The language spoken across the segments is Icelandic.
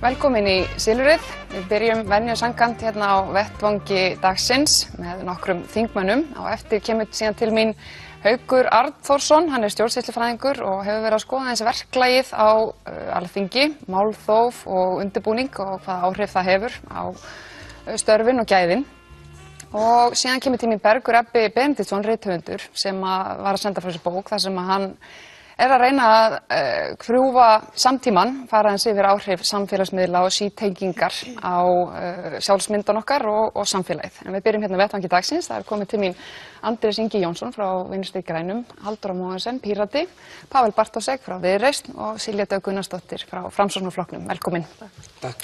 Velkomin í Silfrið. Við byrjum venju samkvæmt hérna á vettvangi dagsins með nokkrum þingmönnum. Á eftir kemur síðan til mín Haukur Arnþórsson, hann stjórnsýslufræðingur og hefur verið að skoða eins verklagið á Alþingi, málþóf og undirbúning og hvaða áhrif það hefur á störfin og gæðin. Og síðan kemur til mín Bergur Ebbi Benediktsson, rithöfundur, sem var að senda frá þessu bók þar sem hann að reyna að kljúfa samtímann, fara eins yfir áhrif samfélagsmiðla og sítengingar á sjálfsmyndan okkar og samfélagið. En við byrjum hérna vettvangi dagsins. Það komið til mín Andrés Ingi Jónsson frá Vinstri grænum, Halldóra Mogensen, Pírati, Pavel Bartósek frá Viðreisn og Silja Dögg Gunnarsdóttir frá Framsóknarflokknum. Velkomin. Takk.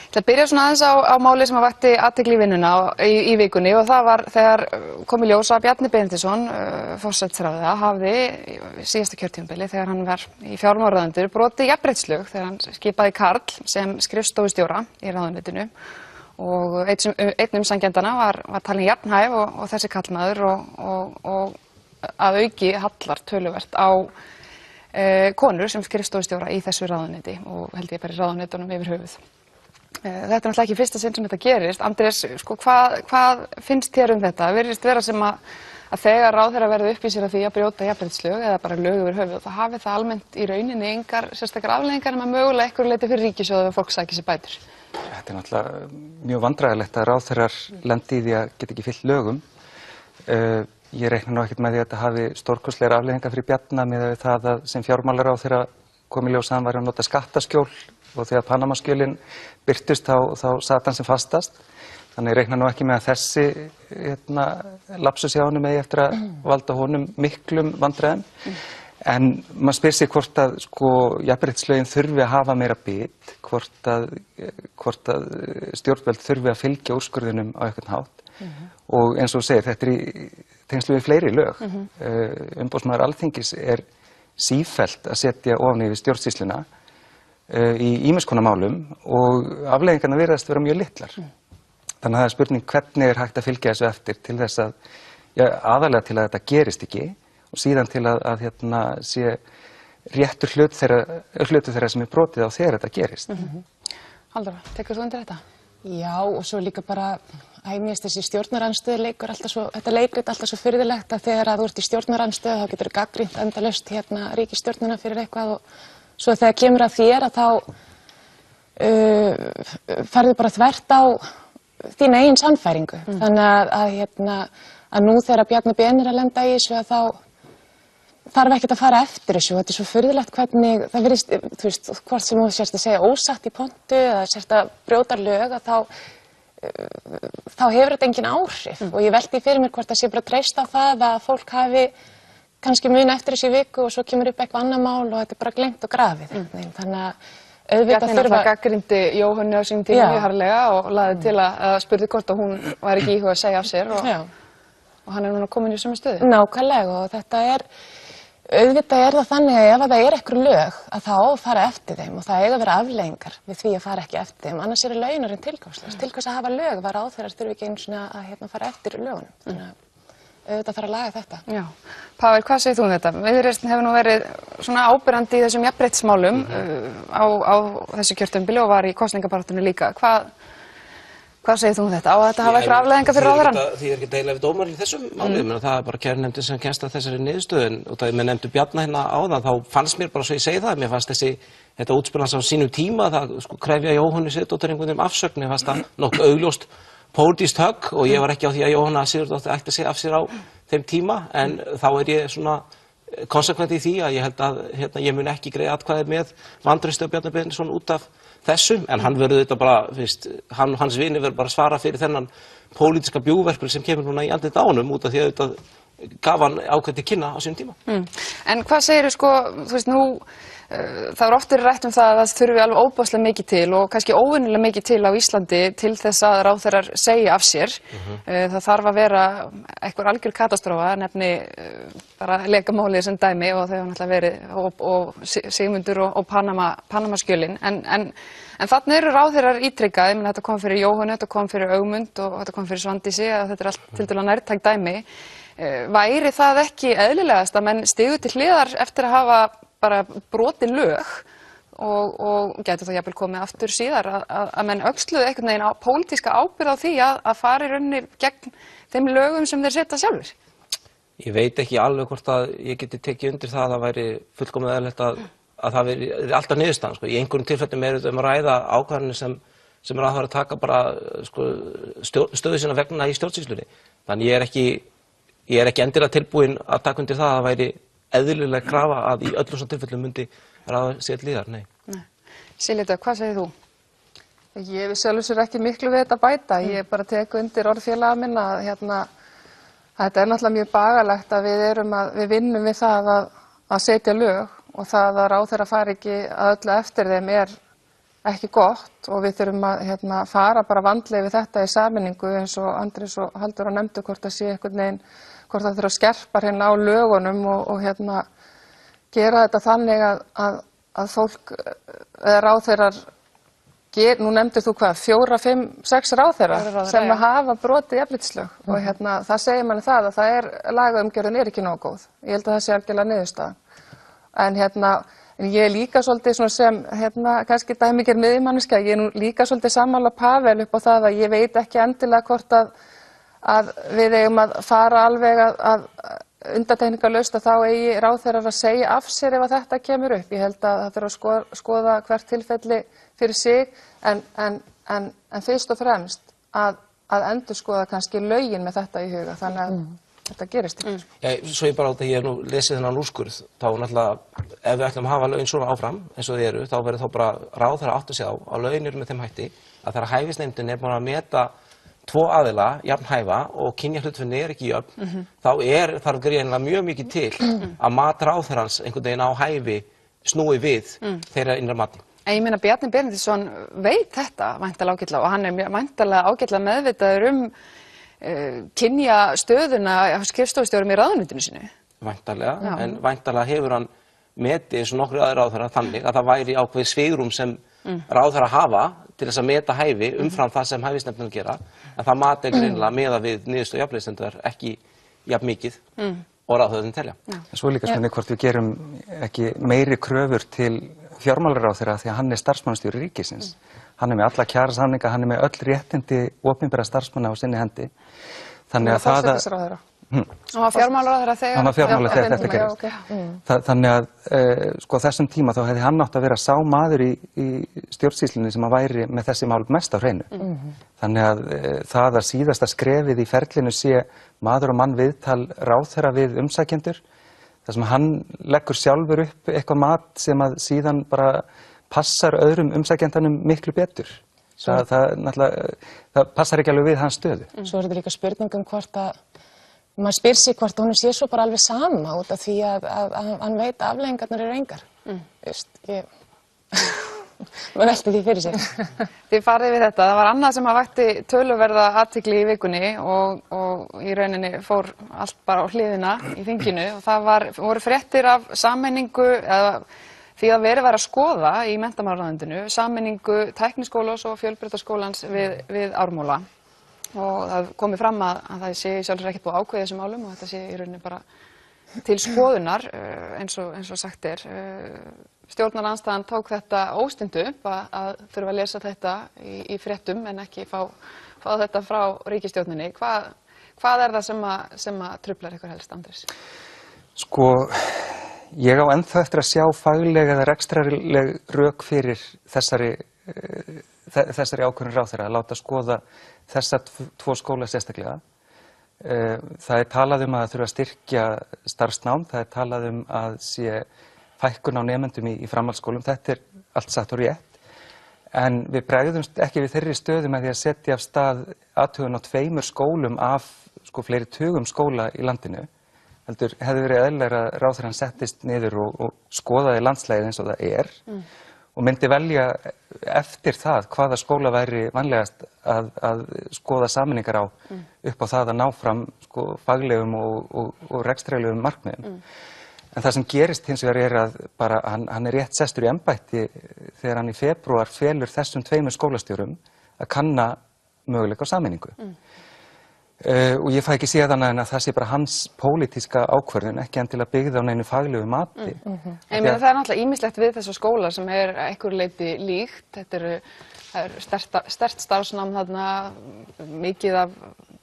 Það byrja svona aðeins á máli sem vakti athygli í vinnuna í vikunni og það var þegar kom í ljós að Bjarni Benediktsson, forsætisráðherra, hafði síðasta kjörtímabili þegar hann var í fjármálaráðuneytinu brotið jafnréttislög þegar hann skipaði Karl sem skrifstofustjóra í ráðuneytinu. Og einn umsækjendana var talin jafnhæf og þessi karlmaður og að auki hallar töluvert á konur sem skrifstofustjóra í þessu ráðuneyti og held ég bara í ráðuneytunum yfir höfuð. Þetta er náttúrulega ekki fyrsta sinn sem þetta gerist. Andrés, sko, hvað finnst þér um þetta? Virðist vera sem að þegar ráðherra verður uppvísir að því að brjóta jafnréttislög eða bara lög yfir höfuð, þá hafi það almennt í rauninni engar sérstakar afleiðingar nema mögulega einhverju leyti fyrir ríkissjóð ef fólk sækir sér bætur. Þetta er náttúrulega mjög vandræðilegt að ráðherrar lendi í því að geta ekki fyllt lögum. Ég reikna nú ekkert með því að þetta hafi stórkostlegar afleiðingar fyrir Bjarna með það að sem fjármálaráðherra kom í ljós að hann væri að nota skattaskjól og þegar Panamaskjölin birtust þá sat hann sem fastast. Þannig ég reikna nú ekki með að þessi lapsus hjá honum eigi eftir að valda honum miklum vandræðum. En maður spyr sig hvort að jafnréttislögin þurfi að hafa meira bit, hvort að stjórnvöld þurfi að fylgja úrskurðunum á einhvern hátt. Og eins og þú segir, þetta er í tengslu við fleiri lög. Umboðsmaður Alþingis er sífellt að setja ofan yfir stjórnsýsluna í ýmiss konar málum og afleiðingarnar virðast vera mjög litlar. Þannig að það er spurning hvernig er hægt að fylgja þessu eftir til þess að, aðalega til að þetta gerist ekki og síðan til að sé réttur hlutur þeirra sem er brotið á þegar þetta gerist. Halldóra, tekur þú undir þetta? Já, og svo líka bara, mér finnst þessi stjórnarandstöðuleikur þetta leikrit alltaf svo furðulegt að þegar þú ert í stjórnarandstöðu þá getur gagnrýnt endalaust ríkisstjórnina fyrir eitthvað og svo þegar kemur að þér að þá ferðu bara þvert á þína eigin sannfæringu. Þannig að nú þegar Bjarni Ben er að lenda í þessu að þá þarf ekkert að fara eftir þessu og þetta er svo furðulegt hvernig það virðist, þú veist, hvort sem þú sérst að segja ósatt í pontu eða sérst að brjóta lög að þá hefur þetta engin áhrif og ég velti fyrir mér hvort það sé bara treyst á það að fólk hafi kannski muni eftir þessu viku og svo kemur upp eitthvað annað mál og þetta er bara gleymt og grafið. Þannig að auðvitað þurfa gagnrýndi Jóhönnu á sínum tíma mjög harðlega og laði til að spurði hvort að hún var ekki íhuga að segja af sér og hann er núna komin í sömu stöðu. Nákvæmlega og þetta auðvitað er það þannig að ef það er eitthvað lög að það á að fara eftir þeim og það eiga að vera afleiðingar við því að fara ekki eftir þeim, annars eru launarinn tilgangslaus. Til hvers að hafa lög var ráðherrar þurfi ekki einu svona að fara eftir lögunum. Þannig að auðvitað þarf að laga þetta. Já. Pavel, hvað segir þú um þetta? Viðreisn hefur nú verið svona áberandi í þessum jafnréttismálum á þessu kjörtímabili og var í kosningabaráttunni líka. Hvað segir þú um þetta? Á þetta hafa eitthvað afleiðingar fyrir ráðherrann? Því er ekki að deila við dómarinn í þessum málum, það er bara kærunefndin sem kemst að þessari niðurstöðu og það með nefndu Bjarna hérna áðan, þá fannst mér bara svo ég segi það, mér fannst þetta útspil hans á sínum tíma, það krefja Jóhönnu Sigurðardóttur einhvern veginn afsögn, mér fannst það nokkuð augljóst pólitískt högg og ég var ekki á því að Jóhanna Sigurðardóttir ætti að segja af sér á þeim tíma, en þá er ég svona konsekvent í því að ég held að ég mun ekki greiða atkvæði með vantrausti á Bjarna Benediktsson út af þessum, en hann verður þetta bara, hans vini verður bara að svara fyrir þennan pólitíska bjúgverkul sem kemur núna í andlit á honum út af því að þetta gaf hann ákveðið kynna á sínum tíma. En hvað segirðu þú veist nú, það er oft verið rætt um það að það þurfi alveg óbáslega mikið til og kannski óvenjulega mikið til á Íslandi til þess að ráðherrar segja af sér. Það þarf að vera einhver algjör katastrófa, nefni bara lekamálið sem dæmi og þau hafa náttúrulega verið og Sigmundur og Panamaskjölin. En þarna eru ráðherrar ítrykkað, þetta kom fyrir Jóhönnu, þetta kom fyrir Ögmund og þetta kom fyrir Svandísi, þetta er allt tiltölulega nærtæk dæmi. Væri það ekki eðlilegast að menn stigu til hliðar eftir að hafa bara brotið lög og gætu það jafnvel komið aftur síðar að menn öxluðu einhvern veginn pólitíska ábyrgð á því að fara í rauninni gegn þeim lögum sem þeir setja sjálfur. Ég veit ekki alveg hvort að ég geti tekið undir það að það væri fullkomið eðlilegt að það veri alltaf niðurstaðan, sko. Í einhverjum tilfellum að ræða ákvarðanir sem ráðherra að taka bara, sko, stöðu sína vegna í stjórnsýslunni. Þannig ég er ekki endilega tilbúinn að taka undir það að það væri eðlileg krafa að í öllum svona tilfellum myndi ráða sér líðar, nei. Silja Dögg, hvað segir þú? Ég við sjálfur sér ekki miklu við þetta bæta. Ég bara tek undir orð félaga minna að þetta er náttúrulega mjög bagalegt að við vinnum við það að setja lög og það að ráðherra fari ekki að öllu eftir þeim er ekki gott og við þurfum að fara bara vandlega við þetta í sameiningu eins og Andrés og Halldóra nefndu hvort það sé einhvern veginn, hvort það þurfa að skerpa hérna á lögunum og gera þetta þannig að fólk eða ráðherrar nú nefndir þú hvað, 4, 5, 6 ráðherrar sem hafa brotið jafnréttislög og það segir manni það að lagaumgjörðin er ekki nógu góð. Ég held að það sé algjörlega niðurstaðan. En ég er líka svolítið svona sem, kannski dæmigerð miðjumanneskja, ég er nú líka svolítið sammála Pavel upp á það að ég veit ekki endilega hvort að við eigum að fara alveg að undantekningarlaust að þá eigi ráðherrar að segja af sér ef að þetta kemur upp. Ég held að það þurfa að skoða hvert tilfelli fyrir sig en fyrst og fremst að endurskoða kannski lögin með þetta í huga þannig að þetta gerist ekki. Svo ég bara á þetta, ég hef nú lesið þennan úrskurð, þá náttúrulega ef við ætlum að hafa lögin svona áfram eins og þið eru, þá verður þá bara ráðherra átt að segja á lögin eru með þeim hætti að þegar hæfisnefndin er búin að meta 2 aðila jafnhæfa og kynjahlutföllin er ekki jöfn, þá þarf greinilega mjög mikið til að mat ráðherrans einhvern veginn á hæfi snúi við þeirra innra mati. En ég meina Bjarni Benediktsson veit þetta væntanlega ágætlega og hann er væntanlega ágætlega meðvitaður kynjastöðuna af skrifstofustjórum í ráðuneytinu sínu. Væntanlega, en væntanlega hefur hann metið eins og nokkru aðrir ráðherrar þannig að það væri ákveðið svigrúm sem ráðherrar hafa til þess að meta hæfi umfram það sem hæfisnefndin gera, en það mat er greinilega miðað við niðurstöðu jafnréttisnefndar ekki jafn mikið og ráðherrarnir telja. Svo líka spennandi hvort við gerum ekki meiri kröfur til fjármálaráðherra því að hann er starfsmannastjóri ríkisins. Hann er með alla kjarasamninga, hann er með öll réttindi opinberra starfsmanna á sinni hendi. Þannig að það forsætisráðherra. Hann var fjármálaráðherra þegar? Hann var fjármálaráðherra þegar þetta gerist. Þannig að sko þessum tíma þá hefði hann átt að vera sá maður í stjórnsýslunni sem að væri með þessi mál mest á hreinu. Þannig að það að síðasta skrefið í ferlinu sé maður og mann viðtal ráðherra við umsækjendur, þar sem hann leggur sjálfur upp eitthvað mat sem að síðan bara passar öðrum umsækjendanum miklu betur. Það passar ekki alveg við hans stöðu. Svo er þetta líka spurningum hvort að maður spyr sig hvort honum sé svo bara alveg sama út af því að hann veit að afleiðingarnar eru engar. Maður velti því fyrir sig. Þið farið við þetta. Það var annað sem að vakti töluverða athygli í vikunni og í rauninni fór allt bara á hliðina í þinginu og það voru fréttir af sameiningu eða því að verið að skoða í menntamálaráðuneytinu sameiningu Tækniskólans og Fjölbrautaskólans við Ármúla. Og það komið fram að það sé sjálfsög ekkert búið að ákveða þessum málum og þetta sé í rauninni bara til skoðunar eins og sagt er. Stjórnarandstaðan tók þetta óstindu upp að þurfa að lesa þetta í fréttum en ekki fá þetta frá ríkisstjórninni. Hvað er það sem að truflar ykkur helst, Andrés? Sko, ég á ennþá eftir að sjá fagleg eða rekstrarleg rök fyrir þessari ákvörðun ráðherra að láta skoða þessa 2 skóla sérstaklega. Það er talað um að það þurfa að styrkja starfsnám, það er talað um að sé fækkun á nemendum í framhaldsskólum, þetta er allt satt og rétt. En við bregðumst ekki við þeirri stöðu með því að setja af stað athugun á 2 skólum af fleiri tugum skóla í landinu. Heldur hefði verið eðlilegra að ráðherrann settist niður og skoðaði landslægið eins og það er og myndi velja eftir það hvaða skóla væri vanlegast að skoða sameiningar á upp á það að ná fram faglegum og rekstrarlegum markmiðum. En það sem gerist hins vegar er að bara hann er rétt sestur í embætti þegar hann í febrúar felur þessum 2 skólastjórum að kanna möguleika á sameiningu. Og ég fæ ekki séð annað en að það sé bara hans pólitíska ákvörðun, ekki endilega byggð á neinu faglegu mati. Ég meina það náttúrulega ýmislegt við þessa skóla sem að einhverju leyti líkt. Það er sterkt starfsnám þarna, mikið af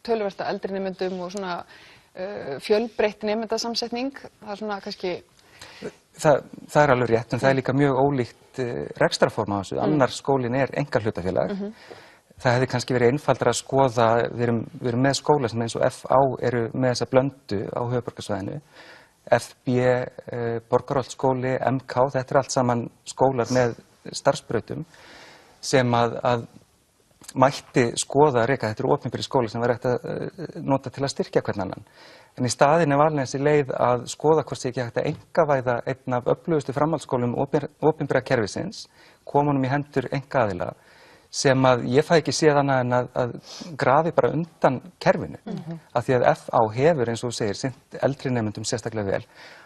töluvert af eldri nemendum og svona fjölbreytt nemendasamsetning. Það er svona kannski... Það er alveg rétt, en það er líka mjög ólíkt rekstrarform á þessu. Annar skólinn er einkahlutafélag. Það hefði kannski verið einfaldara að skoða, við erum með skóla sem eins og FA eru með þessa blöndu á höfuðborgarsvæðinu, FB, Borgarholtsskóli, MK, þetta er allt saman skólar með starfsbrautum sem að mætti skoða að reka, þetta eru opinberir skólar sem var hægt að nota til að styrkja hvern annan. En í staðinn er valin þessi leið að skoða hvort sé ekki hægt að einkavæða einn af öflugustu framhaldsskólum opinbera kerfisins, koma honum í hendur einkaaðila, sem að ég fæ ekki séð annað en að grafi bara undan kerfinu. Af því að FA hefur, eins og þú segir, sinnt eldri nemendum sérstaklega vel.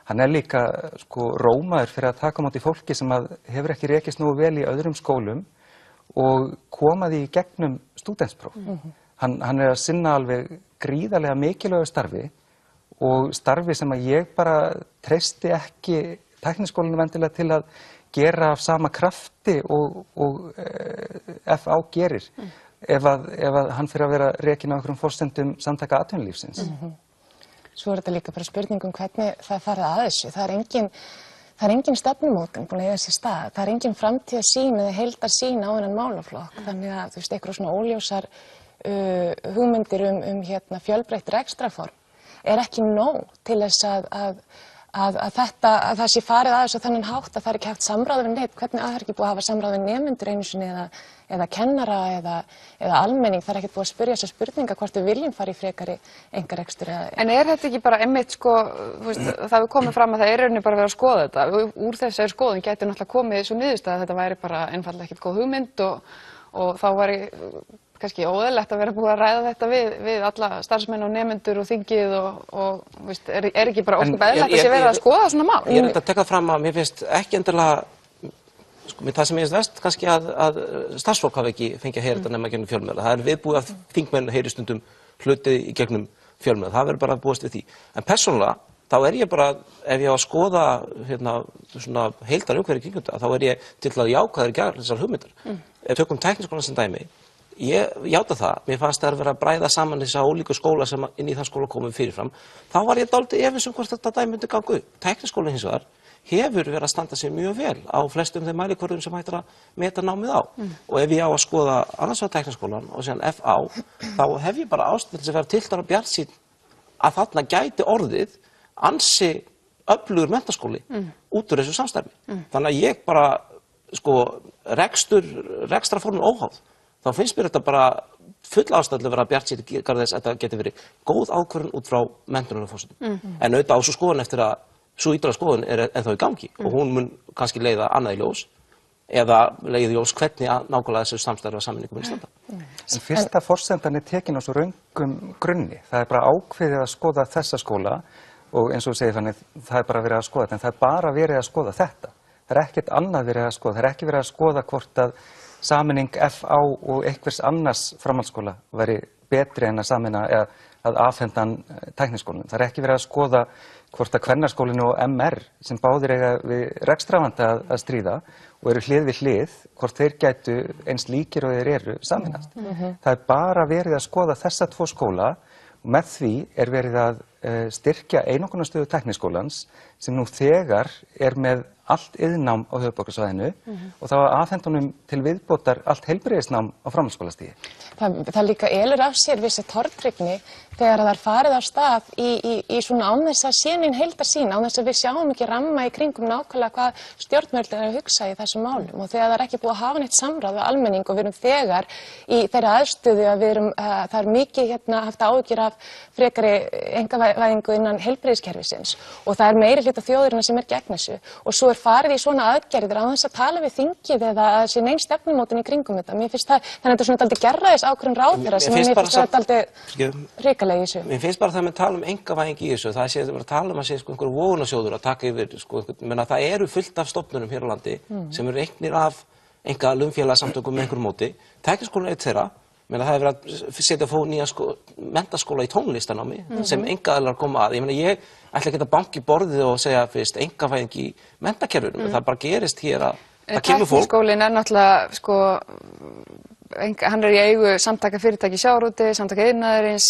Hann er líka rómaður fyrir að taka á móti fólki sem að hefur ekki rekist nógu vel í öðrum skólum og koma því í gegnum stúdentspróf. Hann er að sinna alveg gríðarlega mikilvægu starfi og starfi sem að ég bara treysti ekki tækniskólanum endilega til að gera af sama krafti og FA gerir ef að hann fyrir að vera rekinn á einhverjum forsendum samtaka atvinnulífsins. Svo er þetta líka bara spurning hvernig það er farið að þessu. Það er engin stefnumótun búin að eiga sér stað. Það er engin framtíðarsýn eða heildarsýn á þennan málaflokk. Þannig að þú veist, einhverjum svona óljósar hugmyndir fjölbreytt rekstrarform er ekki nóg til þess að það sé farið að þessu á þennan hátt að það er ekki haft samráð við neitt, hvernig það er ekki búið að hafa samráð við nemendur einu sinni eða kennara eða almenning, það er ekki búið að spyrja þessar spurninga hvort við viljum fara í frekari einkarekstur eða... En er þetta ekki bara einmitt sko, það hefur komið fram að það er rauninni bara verið að skoða þetta, úr þessari skoðun gæti náttúrulega komið svo niðurstaða að þetta væri bara einfaldlega ekkert góð hugmynd og þá væri kannski óeðlilegt að vera búið að ræða þetta við alla starfsmenn og nemendur og þingið og veist, er ekki bara ósköp eðlilegt að sé verið að skoða svona mál? Ég er þetta að tekka fram að mér finnst ekki endilega, það sem ég finnst verst kannski að starfsfólk hafi ekki fengið að heyra þetta nema gegnum fjölmiðla. Það er viðbúið að þingmenn heyri stundum hluti í gegnum fjölmiðla, það verður bara að búast við því. En persónulega, þá er ég bara, ef ég á að skoða svona heildarumhverfi kringum þetta, þá er ég til að jákvæður í þessar hugmyndar. Ef tökum tækniskólann sem dæmi, ég játa það, mér fannst það að vera að bræða saman þessa ólíku skóla sem inn í það skóla komum fyrirfram. Þá var ég dálítið efins hvort þetta dæmi myndi ganga upp. Tækniskólinn hins vegar hefur verið að standa sig mjög vel á flestum þeim mælikvörðum sem hægt er að meta námið á. Og ef ég á að skoða annars vegar tækniskólann og síðan FA, þá hef ég bara ástæðu til að vera tiltar og bjartsýnn að þarna gæti orðið ansi öflugur menntaskóli út úr þessu samstarfi. Þannig að ég bara, rekstrarformin óháð, þá finnst mér þetta bara full ástæðu að vera bjartsýnn þess að þetta geti verið góð ákvörðun út frá menntunarforsendum. En auðvitað á svo skoðun eftir að sú ítarlega skoðun er ennþá í gangi og hún mun kannski leiða annað í ljós eða leiða í ljós hvernig nákvæmlega þessu samstarfi og sameiningu mun standa. En fyrsta forsendan er tekin á svo röngum grunni. Það er bara ákveðið að skoða þessa skóla og eins og þú segir þannig, það er bara verið að skoða þetta, en það er bara verið að skoða þetta. Það er ekkert annað verið að skoða. Það er ekki verið að skoða hvort að sameining FA og einhvers annars framhaldsskóla væri betri en að sameina eða að afhenda hann tækniskólanum. Það er ekki verið að skoða hvort að Kvennaskólinn og MR sem báðir eiga við rekstrarvanda að stríða og eru hlið við hlið, hvort þeir gætu eins líkir og þeir eru sameinast. Það er bara verið að skoða þessa tvo skóla og með því er verið að styrkja einokunarstöðu tækniskólans sem nú þegar er með allt iðnnám á höfuðborgarsvæðinu og þá að afhenda honum til viðbótar allt heilbrigðisnám á framhaldsskólastigi. Það líka elur af sér vissi tortryggni þegar það er farið af stað í svona án þess að sé nein heildarsýn, án þess að við sjáum ekki ramma í kringum nákvæmlega hvað stjórnvöld er að hugsa í þessum málum og þegar það er ekki búið að hafa neitt samráð við almenning og við erum þegar í þeirra aðstöðu að það er mikið haft áhyggjur af frekari einkavæðingu innan heilbrigðiskerfisins og það er meiri hluta þjóðarinnar sem er gegn þessu og svo er farið í svona aðgerðir án þess að tala við þingið eða að sé nein stefnumótun í kringum þetta. Mér finnst það, þannig að þetta er svona dálítið gerræðis ákvörðun ráðherra sem mér finnst það dálítið hrikalega í þessu. Mér finnst bara það með tala einkavæðingu í þessu, það sé að vera að tala að sé einhver vogunarsjóður að taka yfir, það eru fullt af stofnunum hér á landi sem eru eignir af einkalumfélagasamtökum með einhverjum móti. Tækniskólinn er eitt þeirra, Meina, það er verið að setja að fá nýja menntaskóla í tónlistanámi sem einkaaðilar koma að. Ég meina, ég ætla ekki að banka í borðið og segja fyrst einkavæðing í menntakerfinu, það bara gerist hér að það kemur fólk. Tækniskólinn er náttúrulega, hann er í eigu samtaka fyrirtæki í sjávarútvegi, samtaka iðnaðarins,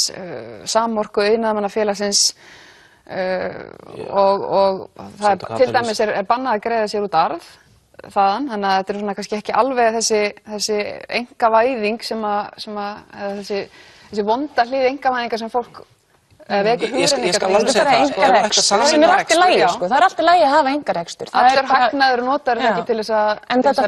Samorku, iðnaðarmannafélagsins og það til dæmis er bannað að greiða sér út arð þaðan, þannig að þetta er svona kannski ekki alveg þessi einkavæðing eða þessi vonda hlið einkavæðingar sem fólk vekur hugrenningar. Ég skal alveg segja það, sem er allt í lagi, það er allt í lagi að hafa einkarekstur. Allur hagnaður notar ekki til þess að þetta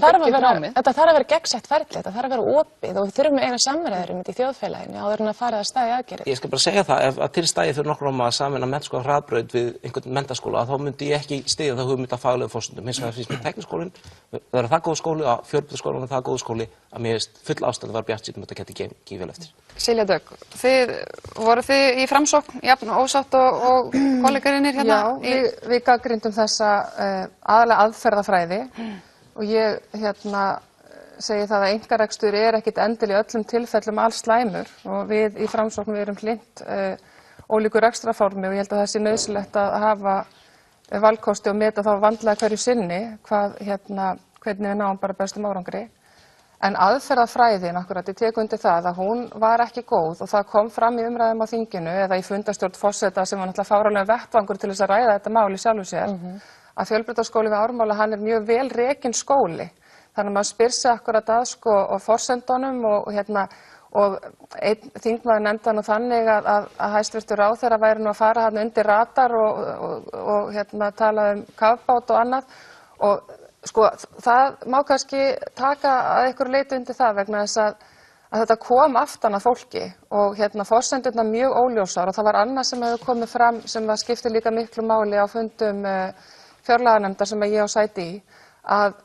þarf að vera gegnsætt ferli, þetta þarf að vera opið og við þurfum að eiga samræður í þjóðfélaginu áður en að fara að staðið aðgerðir. Ég skal bara segja það, ef til stæði fyrir nokkrum að sameina menntaskóla hraðbraut við einhvern menntaskóla, þá myndi ég ekki styðja það hugmynd af faglegum forsendum. Hins vegar finnst mér Tækniskólinn vera það góð skóli, að Fjölbrautaskólinn það góð skóli, að mér finnst full ástæða var bjartsýn þetta geti ekki vel eftir. Silja Dögg, voru þið í framsókn jafn ósátt og kollegarinir hérna? Já, við gagnrýndum þessa aðalega aðferðafræði og ég segi það að einkarekstur er ekkit endilega í öllum tilfellum alls slæmur og við í framsókn við erum hlynnt ólíku rekstrarformi og ég held að það sé nauðsynlegt að hafa valkosti og meta þá vandlega hverju sinni hvernig við náum bara bestum árangri. En aðferðafræðin, akkurat, ég tek undir það að hún var ekki góð og það kom fram í umræðum á þinginu eða í fundarstjórn forseta sem var náttúrulega fáránlega vettvangur til þess að ræða þetta mál í sjálfu sér, að Fjölbrautaskóli við Ármúla, hann er mjög vel rekinn skóli. Þannig að maður spyr sig akkurat að forsendunum og einn þingmaður nefndi nú þannig að hæstvirtur ráðherra væri nú að fara hann undir radar og tala kafbát og annað og það má kannski taka að einhverju leyti undir það vegna þess að þetta kom aftan að fólki og forsendurnar mjög óljósar og það var annað sem hefur komið fram sem skiptir líka miklu máli á fundum fjárlaganefndar sem ég á sæti í að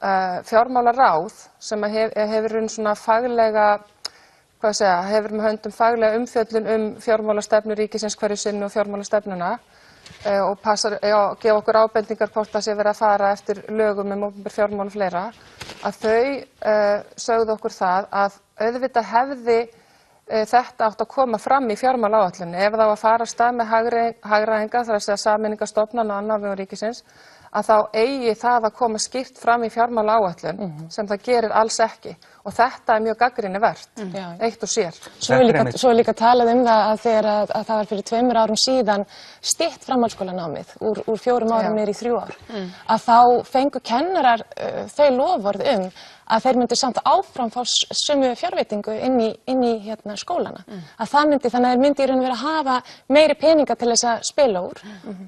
fjármálaráð sem hefur svona faglega, hefur með höndum faglega umfjöllun fjármálastefnu ríkisins hverju sinni og fjármálastefnuna og gefa okkur ábendingar hvort það sé verið að fara eftir lögum opinber fjármál og fleira, að þau sögðu okkur það að auðvitað hefði þetta átt að koma fram í fjármálaáætlunni ef það var að fara af stað með hagræðingar, þar að segja sameiningar stofnana og annað á vegum ríkisins, að þá eigi það að koma skýrt fram í fjármálaáætlun sem það gerir alls ekki og þetta er mjög gagnrýnivert, eitt og sér. Svo er líka talað það að þegar að það var fyrir 2 árum síðan stytt framhaldsskólanámið úr 4 árum niður í 3 ár, að þá fengu kennarar þau loforð að þeir myndu samt áfram fá sömu fjárveitingu inn í skólana. Að það myndi, þannig að þeir myndi í raun og vera að hafa meiri peninga til þess að spila úr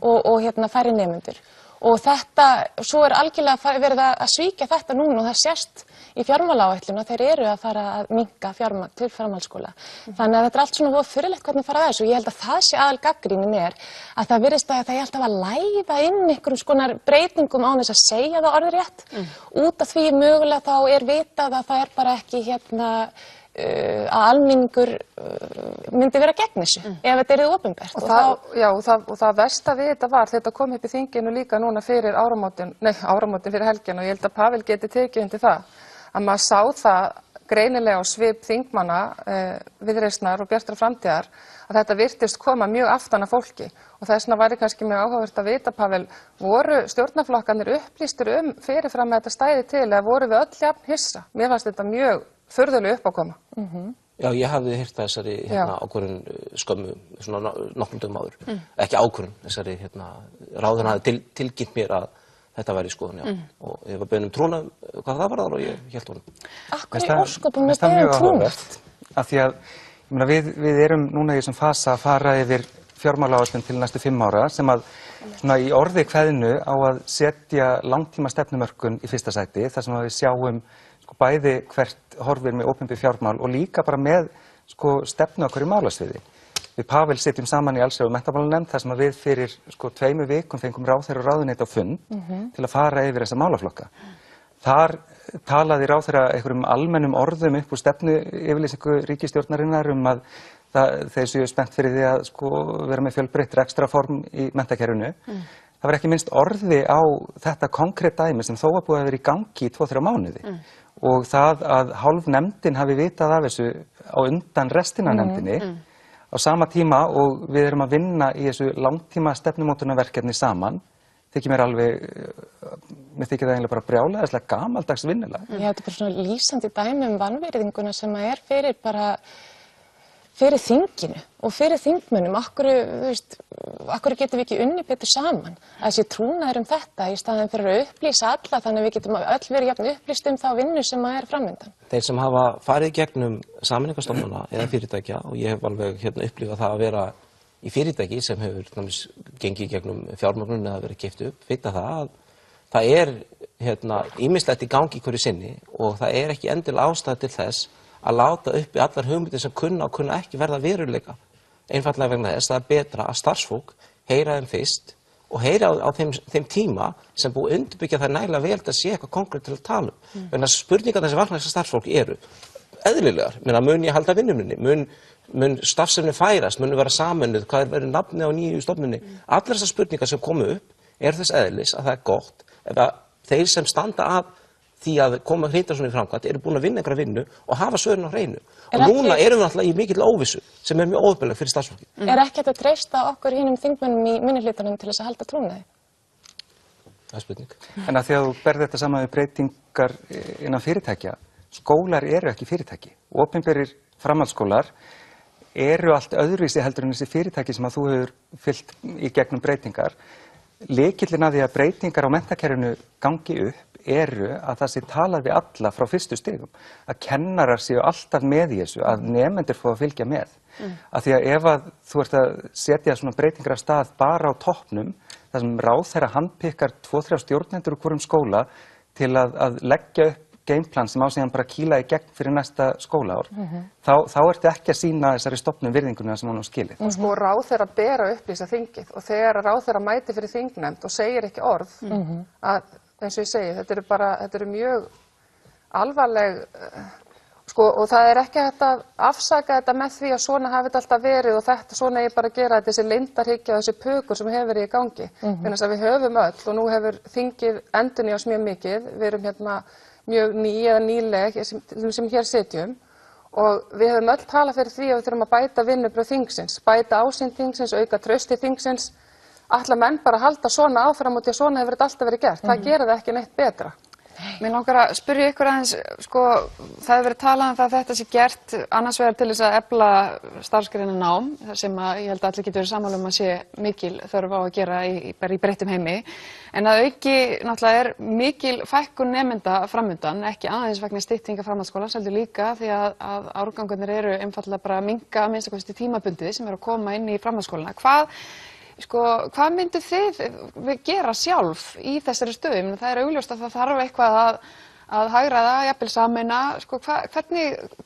og færri nemendur. Og þetta, svo er algjörlega verið að svíkja þetta núna og það sést í fjármálaáætlun að þeir eru að fara að minnka fjármagn til framhaldsskóla. Þannig að þetta er allt svona fyrirlegt hvernig fara þessu og ég held að það sé aðal gagnrýnin að það virðist að það er alltaf að læða inn einhverjum skonar breytingum án þess að segja það orðrétt. Út af því mögulega þá er vitað að það er bara ekki að almenningur myndi vera gegn þessu ef þetta er opinbert. Og það versta við þetta kom upp í þinginu líka núna fyrir áramótin fyrir helgina og ég held að Pavel geti tekið undir það að maður sá það greinilega á svip þingmanna Viðreisnar og Bjartrar framtíðar að þetta virtist koma mjög aftan af fólki og þess vegna væri kannski mjög áhugavert að vita, Pavel, voru stjórnarflokkarnir upplýstir fyrirfram að þetta stæði til eða voru við öll jafn hissa? Mér fannst þetta mjög furðuleg uppákoma. Já, ég hafði heyrt þessari ákvörðun skömmu svona nokkrum dögum áður. Ekki ákvörðun, þessari ráðherra hafði tilkynnt mér að þetta væri í skoðun, já. Og ég var beðinn trúna hvað það var þar og ég hélt honum. Akkur í ósköpum er beðinn trúna? Af því að við erum núna í þessum fasa að fara yfir fjármálaáætlun til næstu 5 ára sem að svona í orði kveðnu á að setja langtíma stefnumörkun í fyrsta sæti þar sem við sjáum bæði hvert horfir með opinber fjármál og líka bara með stefnu á hverju málasviði. Við Pavel sitjum saman í allsherjar- og menntamálanefnd þar sem við fyrir 2 vikum fengum ráðherra og ráðuneyti á fund til að fara yfir þessa málaflokka. Þar talaði ráðherra einhverjum almennum orðum upp úr stefnu yfirlýsingu ríkisstjórnarinnar að þeir séu spennt fyrir því að vera með fjölbreytt rekstrarform í menntakerfinu. Það var ekki minnst orði á þetta konkrétt dæmi sem þó var búið að vera í gangi í 2-3 mánuði. og það að hálf nefndin hafi vitað af þessu á undan restina af nefndinni á sama tíma og við erum að vinna í þessu langtíma stefnumótunarverkefni saman, þykir mér alveg, mér þykir það eiginlega bara brjálæðislega gamaldags vinnulag. Já, þetta er bara svona lýsandi dæmi vanvirðinguna sem að er fyrir þinginu og fyrir þingmönnum. Akkur getum við ekki unnið betur saman? Að þessi trúnaður þetta í staðinn fyrir að upplýsa alla þannig að við getum öll verið jafn upplýst þá vinnu sem að er framöndan. Þeir sem hafa farið gegnum sameiningastofnana eða fyrirtækja, og ég hef alveg upplifað það að vera í fyrirtæki sem hefur gengið gegnum fjármögnun eða verið keypt upp, vita það að það er ýmislegt í gangi hverju sinni og það er ekki endilega ástæða til þess að láta uppi allar hugmyndir sem kunna og kunna ekki verða veruleika. Einfaldlega vegna þess það er betra að starfsfólk heyra þeim fyrst og heyra á þeim tíma sem búið undirbyggja það nægilega vel að sé eitthvað konkrétt til að tala um. Vegna spurningar sem vakna þessar starfsfólk eru eðlilegar. Mun ég halda vinnuminni? Mun starfsefni færast? Mun vera sameinuð? Hvað er verið nafnið á nýju stofnunni? Allar þessar spurningar sem komu upp er þess eðlis að það er gott ef að þeir sem standa að því að koma Hrindarsson í framkvæmd eru búin að vinna einhverja vinnu og hafa svörin á hreinu. Og núna erum við alltaf í mikill óvissu sem er mjög óöfnileg fyrir starfsfólkið. Er ekki hægt að treysta okkur hinum þingmönnum í minnihlutanum til þess að halda trúnaði? Það er spurning. En að því að þú berð þetta saman við breytingar innan fyrirtækja, skólar eru ekki fyrirtæki. Opinberir framhaldsskólar eru allt öðruvísi heldur en þessi fyrirtæki sem að þú hefur fyllt í gegnum breytingar. Lykillinn að því að breytingar á menntakerfinu gangi upp eru að það sé talað við alla frá fyrstu stigum. Að kennarar séu alltaf með í þessu, að nemendur fá að fylgja með. Af því að ef að þú ert að setja svona breytingar af stað bara á toppnum, þar sem ráðherra handpikkar 2-3 stjórnendur úr hvorum skóla til að leggja upp gameplan sem á síðan bara kýla í gegn fyrir næsta skólaár, þá ertu ekki að sýna þessari stofnun virðinguna sem hún á skilið. Og sko ráðherra ber að upplýsa þingið og þegar ráðherra mæti fyrir þingnefnd og segir ekki orð, að eins og ég segi, þetta eru mjög alvarleg, og það er ekki hægt að afsaka þetta með því að svona hafi þetta alltaf verið og þetta svona ég bara að gera þessi leyndarhyggja og þessi pukur sem hefur verið í gangi. Þannig að við höfum öll og nú hefur þingið endurnýjast mjög mikið, við erum mjög ný eða nýleg sem hér sitjum og við höfum öll talað fyrir því að við þurfum að bæta vinnubrögð þingsins, bæta ásýnd þingsins, auka trausti þingsins. Ætla menn bara að halda svona áfram og því að svona hefur þetta alltaf verið gert. Það gerir það ekki neitt betra. Mér langar að spyrja ykkur aðeins, það hefur verið talað um það að þetta sé gert annars vegar til þess að efla starfsgreinanám, sem að ég held að allir getur verið sammála um að sé mikil þörf á að gera í breyttum heimi, en að auki náttúrulega er mikil fækkun nemenda framundan, ekki aðeins vegna styttinga framhaldsskólans, heldur líka því að árgangurnir eru einfaldlega bara að minnka að minnsta kosti tímabundið sem eru að koma inn í framhaldsskólana. Hvað myndu þið gera sjálf í þessari stöðu? Það er augljóst að það þarf eitthvað að hagræða, jafnvel sameina.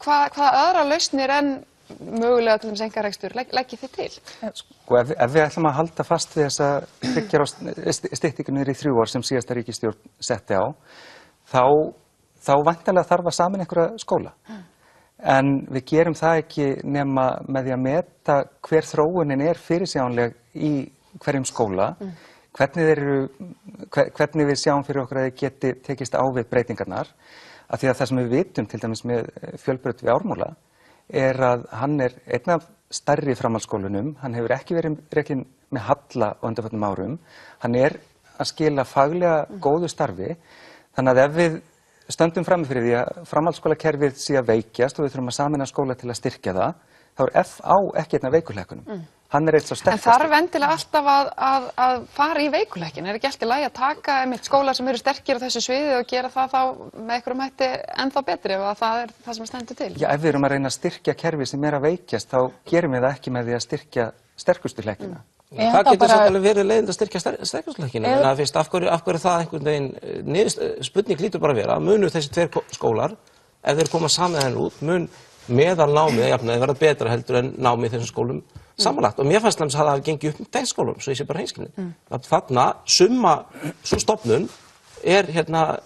Hvaða aðra lausnir en mögulega til þess einkarekstur leggið þið til? Ef við ætlum að halda fast við þessa styttingu niður í 3 ár sem síðasta ríkisstjórn setti á, þá væntanlega þarf að sameina einhverja skóla. En við gerum það ekki nema með því að meta hver þróunin er fyrirsjáanleg í hverjum skóla, hvernig við sjáum fyrir okkur að þið geti tekist á við breytingarnar. Af því að það sem við vitum til dæmis með Fjölbraut við Ármúla er að hann er einn af stærri framhaldsskólunum, hann hefur ekki verið rekinn með halla á undanförnum árum, hann er að skila faglega góðu starfi, þannig að ef við stöndum frammi fyrir því að framhaldsskólakerfið sé að veikjast og við þurfum að sameina skóla til að styrkja það, þá er FA ekki einn af veikuleikunum. Hann er eitt svo sterkasti. En þarf endilega alltaf að fara í veikuleikin? Er ekki alltaf lægi að taka skólar sem eru sterkir á þessu sviði og gera það þá með einhverjum hætti ennþá betri ef það er það sem stendur til? Já, ef við erum að reyna að styrkja kerfi sem er að veikjast, þá gerum við það ekki með því að styrkja sterkustu leikina. Það getur samt alveg verið leiðin að styrkja sterkustu leikina. En það fyrst, af hverju það einhvern veginn, spurning lítur bara að vera, munu þessi 2 skólar, ef þeir koma saman út, mun meðalnámið jafnvel verða betra heldur en námið í þessum skólum samanlagt. Og mér fannst að það hafi gengið upp með þeim skólum, svo ég sé bara hreinskilni. Þarna summa, svo stofnun er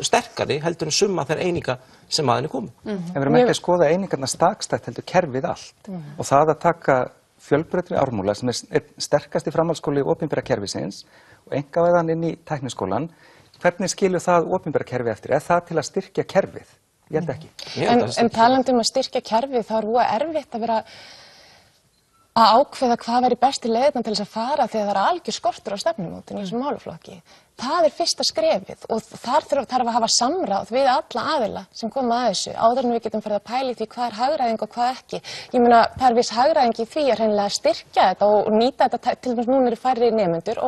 sterkari heldur en summa þeirra eininga sem að henni komu. En við erum ekki að skoða einingarna stakstætt heldur kerfið allt. Og það að taka Fjölbraut við Ármúla sem er sterkasti framhaldsskóli opinbera kerfisins og einkavæðan inn í tækniskólan, hvernig skilur það opinbera kerfi eftir? Er það til að styrkja kerfið? Ég held ekki. En talandi að styrkja kerfið, þá voða erfitt að vera að ákveða hvað væri besti leiðina til þess að fara þegar það algjör skortur á stefnumótun í þessum málaflokki. Það fyrsta skrefið og þar þarf að hafa samráð við alla aðila sem koma að þessu áður en við getum farið að pæla í því hvað hagræðing og hvað ekki. Ég meina, það viss hagræðing í því að hreinlega styrkja þetta og nýta þetta, til dæmis núna eru færri nemendur,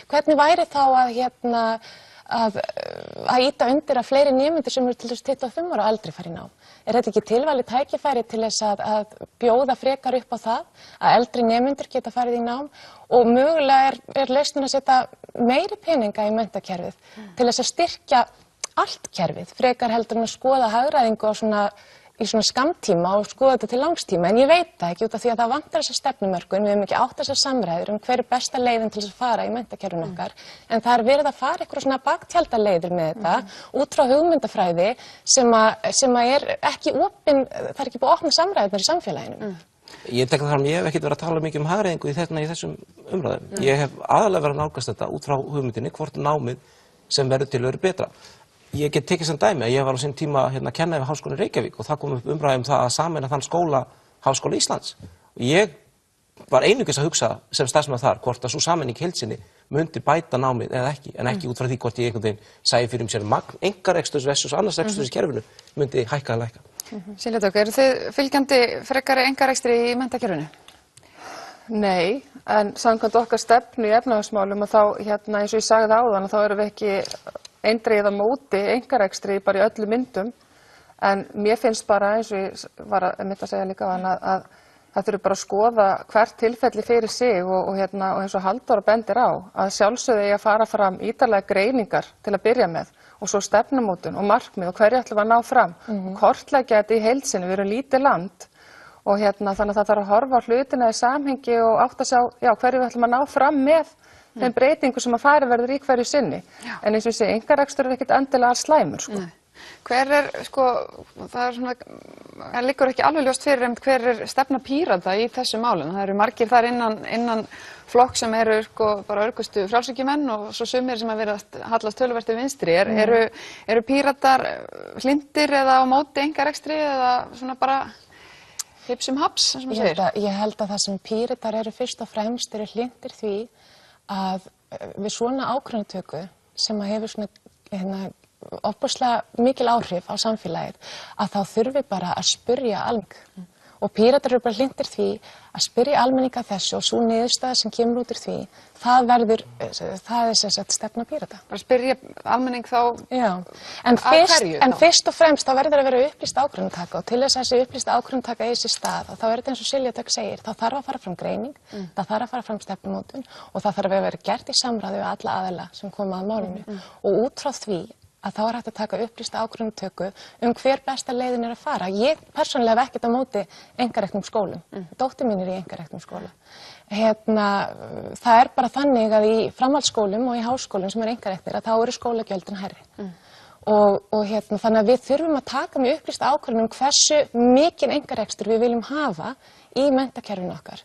hvernig væri þá að ýta undir að fleiri nemendur sem eru til þess 25 ára og eldri fari í nám? Þetta ekki tilvalið tækifæri til þess að bjóða frekar upp á það að eldri nemendur geta farið í nám og mögulega lausnin að setja meiri peninga í menntakerfið til þess að styrkja allt kerfið, frekar heldur en að skoða hagræðingu í svona skammtíma og skoða þetta til langstíma, en ég veit það ekki út af því að það vantar þessa stefnumörkun, við höfum ekki átt þessar samræður hver besta leiðin til þess að fara í menntakerfinu okkar, en það verið að fara eitthvað svona baktjaldaleiðir með þetta út frá hugmyndafræði sem ekki opin, það ekki búið að opna samræðunar í samfélaginu. Ég tek það fram, ég hef ekkert verið að tala mikið hagræðingu í þessum umræðum. Ég hef aðalega verið að nálgast þetta út frá hugmyndinni hvort námið sem verður til verður betra. Ég get tekið sem dæmi að ég var á sinn tíma að kenna við Háskólann í Reykjavík og það kom upp umræða það að sameina þann skóla Háskóla Íslands. Ég var einungis að hugsa sem starfsmaður þar hvort að svo sameining í heild sinni myndi bæta námið eða ekki, en ekki út frá því hvort ég einhvern veginn sæi fyrir sér magn einkareksturs versus annars reksturs í kerfinu myndi hækka eða lækka. Silja Dögg, eru þið fylgjandi frekari einkarekstri í menntakerfinu? Nei, en samkvæmt okkar stefnu í efnahagsmálum og þá eins og ég sagði áðan þá erum við ekki eindregið á móti einkarekstri bara í öllum myndum, en mér finnst bara eins og ég var að segja líka að það þurfi bara að skoða hvert tilfelli fyrir sig og eins og Halldóra bendir á að sjálfsögðu eigi að fara fram ítarlega greiningar til að byrja með og svo stefnumótun og markmið og hverju ætlum að ná fram og kortleggja þetta í heild sinni, við erum lítið land og þannig að það þarf að horfa á hlutina í samhengi og átta sig á hverju við ætlum að ná fram með þeim breytingu sem að fara verður í hverju sinni. En eins og ég segi, einkarekstur ekkert endilega slæmur, Hver það liggur ekki alveg ljóst fyrir hver stefna Pírata í þessu málum. Það eru margir þar innan flokk sem eru bara örgustu frjálshyggjumenn og svo sumir sem að vera hallast töluvert til vinstri. Eru Píratar hlindir eða á móti einkarekstri eða svona bara hipsum haps, sem maður segir? Ég held að það sem Píratar eru fyrst og fremst eru hlindir því að við svona ákvörðunartöku sem að hefur svona ofboðslega mikil áhrif á samfélagið að þá þurfi bara að spyrja almenning og Píratar eru bara hlindir því að spyrja almenning að þessu og svo niðurstaða sem kemur út úr því það sem sagt stefna Pírata. Bara spyrja almenning þá en fyrst og fremst þá verður að vera upplýst ákvörðunartaka og til þess að þessi upplýst ákvörðunartaka eigi sér stað þá er þetta eins og Silja Dögg segir, þá þarf að fara fram greining, það þarf að fara fram stefnumótun og það þarf að vera gert í samráði við alla aðila sem koma að málinu og út frá því að þá hægt að taka upplýsta ákvörðunartöku hver besta leiðin er að fara. Ég persónulega hef ekkert á móti einkareknum skólum. Dóttir mín í einkareknum skóla. Það er bara þannig að í framhaldsskólum og í háskólum sem einkareknir að þá eru skólagjöldin hærri. Þannig að við þurfum að taka með upplýsta ákvörðun hversu mikinn einkarekstur við viljum hafa í menntakerfinu okkar.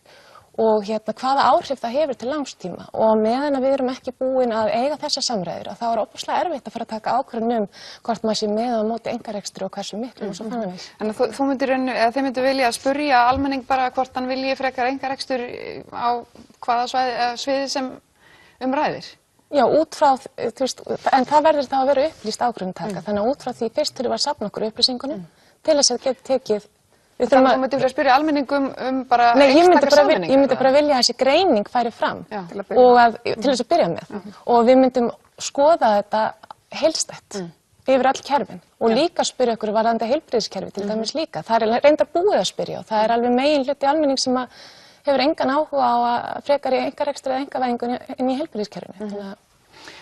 Og hvaða áhrif það hefur til langstíma og meðan að við erum ekki búin að eiga þessa samræður að þá er óbúslega erfitt að fara að taka ákvörðun hvort maður sé með á móti einkarekstri og hversu miklu og svo framvegis. En þið myndu vilja að spurja almenning bara hvort hann vilji frekar einkarekstur á hvaða sviði sem ræðir? Já, út frá, en það verður þá að vera upplýst ákvörðunartaka þannig að út frá því fyrst þurfum við að safna okkur upplýsingunum til þess að geta tekið Þannig að þú myndir að spyrja almenningum bara einstakar sammenningar? Ég myndi bara vilja að þessi greining færi fram og til þess að byrja með og við myndum skoða þetta heildstætt yfir all kerfin og líka spyrja okkur varðandi heilbrigðiskerfi til dæmis líka. Það er reyndar búið að spyrja og það er alveg megin hluti almenning sem hefur engan áhuga á að frekar í einkarekstri eða einkavæðingu inn í heilbrigðiskerfinu.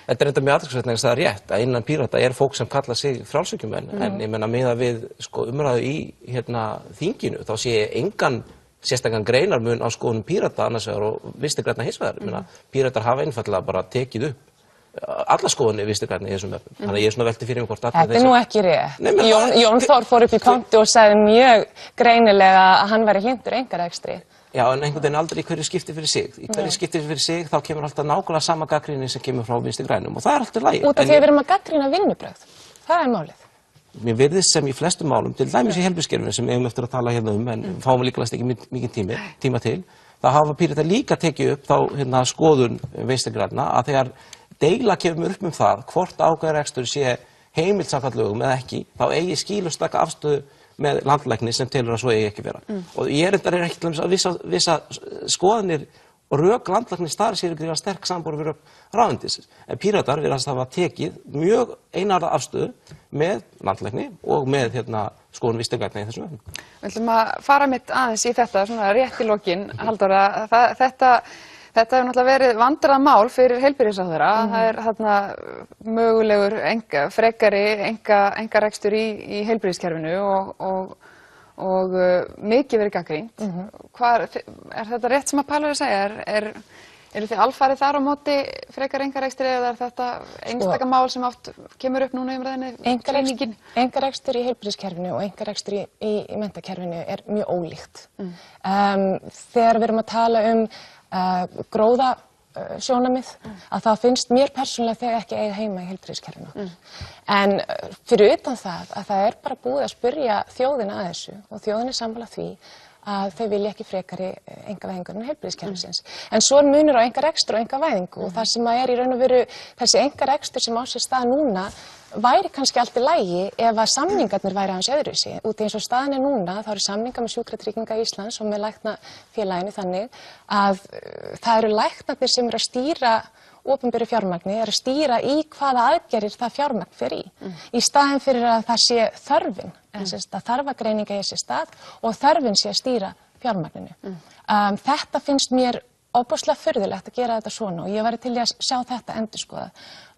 Þetta er enda mjög athyglisvert vegna þess að það er rétt að innan Pírata er fólk sem kalla sig frjálshyggjumenn en ég meina miðað við umræðu í þinginu þá sé ég engan sérstakann greinarmun á skoðunum Pírata annars vegar og Vinstri grænna hins vegar. Ég meina Píratar hafa einfaldlega bara tekið upp alla skoðunni Vinstri grænna í þessum efnum. Þannig að ég er svona velti fyrir mig hvort Þetta er nú ekki rétt. Jón Þór fór upp í pontu og sagði mjög greinilega að hann væri hlynntur einkarekstri. Já, en einhvern veginn aldrei í hverju skipti fyrir sig. Í hverju skipti fyrir sig þá kemur alltaf nákvæmlega sama gagnrýni sem kemur frá Vinstri grænum og það er alltaf lægi. Út af því að við erum að gagnrýna vinnubrögð. Það er málið. mér virðist sem í flestum málum, til dæmis í heilbrigðiskerfinu sem eigum eftir að tala hérna en fáum líklegast ekki mikið tíma til, þá hafa Píratar líka tekið upp þá skoðun Vinstri grænna að þegar deila kemur upp það hvort ákvæðarekstur sé heimilt samkvæmt lögum eða ekki, þá eigi skýlaustaka afstöðu með landlækni sem telur að svo eigi ekki vera. Og ég er ekki til dæmis að vissa skoðanir og rök landlæknis þar séu gríðarlega sterk samanborið við rök ráðuneytisins. En Píratar virðast hafa tekið mjög einarða afstöðu með landlækni og með skoðun Vinstri grænna í þessum efnum. Við ætlum að fara mitt aðeins í þetta svona rétt í lokin, Halldóra. Þetta hefur náttúrulega verið vandræðamál fyrir heilbrigðisráðherra. Það er þarna mögulegur frekari einkarekstur í heilbrigðiskerfinu og mikið verið gagnrýnt. Er þetta rétt sem að Pálur er að segja? Eru þið alfarið þar á móti frekari einkarekstri eða er þetta einstaka mál sem oft kemur upp núna í umræðinni? Einkarekstur í heilbrigðiskerfinu og einkarekstur í menntakerfinu er mjög ólíkt. Þegar við erum að tala gróðasjónarmið að það finnst mér persónulega þegar ekki eiga heima í heilbrigðiskerfinu. En fyrir utan það að það er bara búið að spyrja þjóðina að þessu og þjóðin er sammála því að þau vilja ekki frekari einkavæðingu en heilbrigðiskerfisins. En svo er munur á einkarekstur og einkavæðingu og það sem er í raun og veru þessi einkarekstur sem á sér stað núna væri kannski allt í lagi ef að samningarnir væri aðeins öðruvísi. Út eins og staðan er núna, þá eru samningar með Sjúkratrygginga Íslands og með læknafélaginu þannig að það eru læknarnir sem eru að stýra opinberu fjármagni, eru að stýra í hvaða aðgerðir það fjármagn fer í staðinn fyrir að það sé þörfin, að þarfagreininga í þessi stað og þörfin sé að stýra fjármagninu. Þetta finnst mér ofboðslega furðulegt að gera þetta svona og ég væri til í að sjá þetta endurskoðað.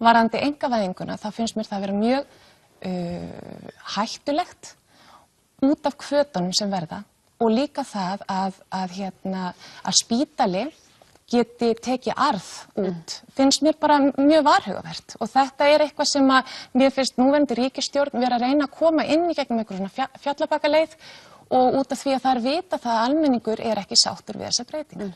Varðandi einkavæðinguna þá finnst mér það vera mjög hættulegt út af hvötunum sem verða og líka það að spítali geti tekið arð út, finnst mér bara mjög varhugavert og þetta er eitthvað sem að mér finnst núverandi ríkisstjórn vera að reyna að koma inn í gegnum einhver svona fjallabakaleið og út af því að það er vita það að almenningur er ekki sáttur við þessa breytingar.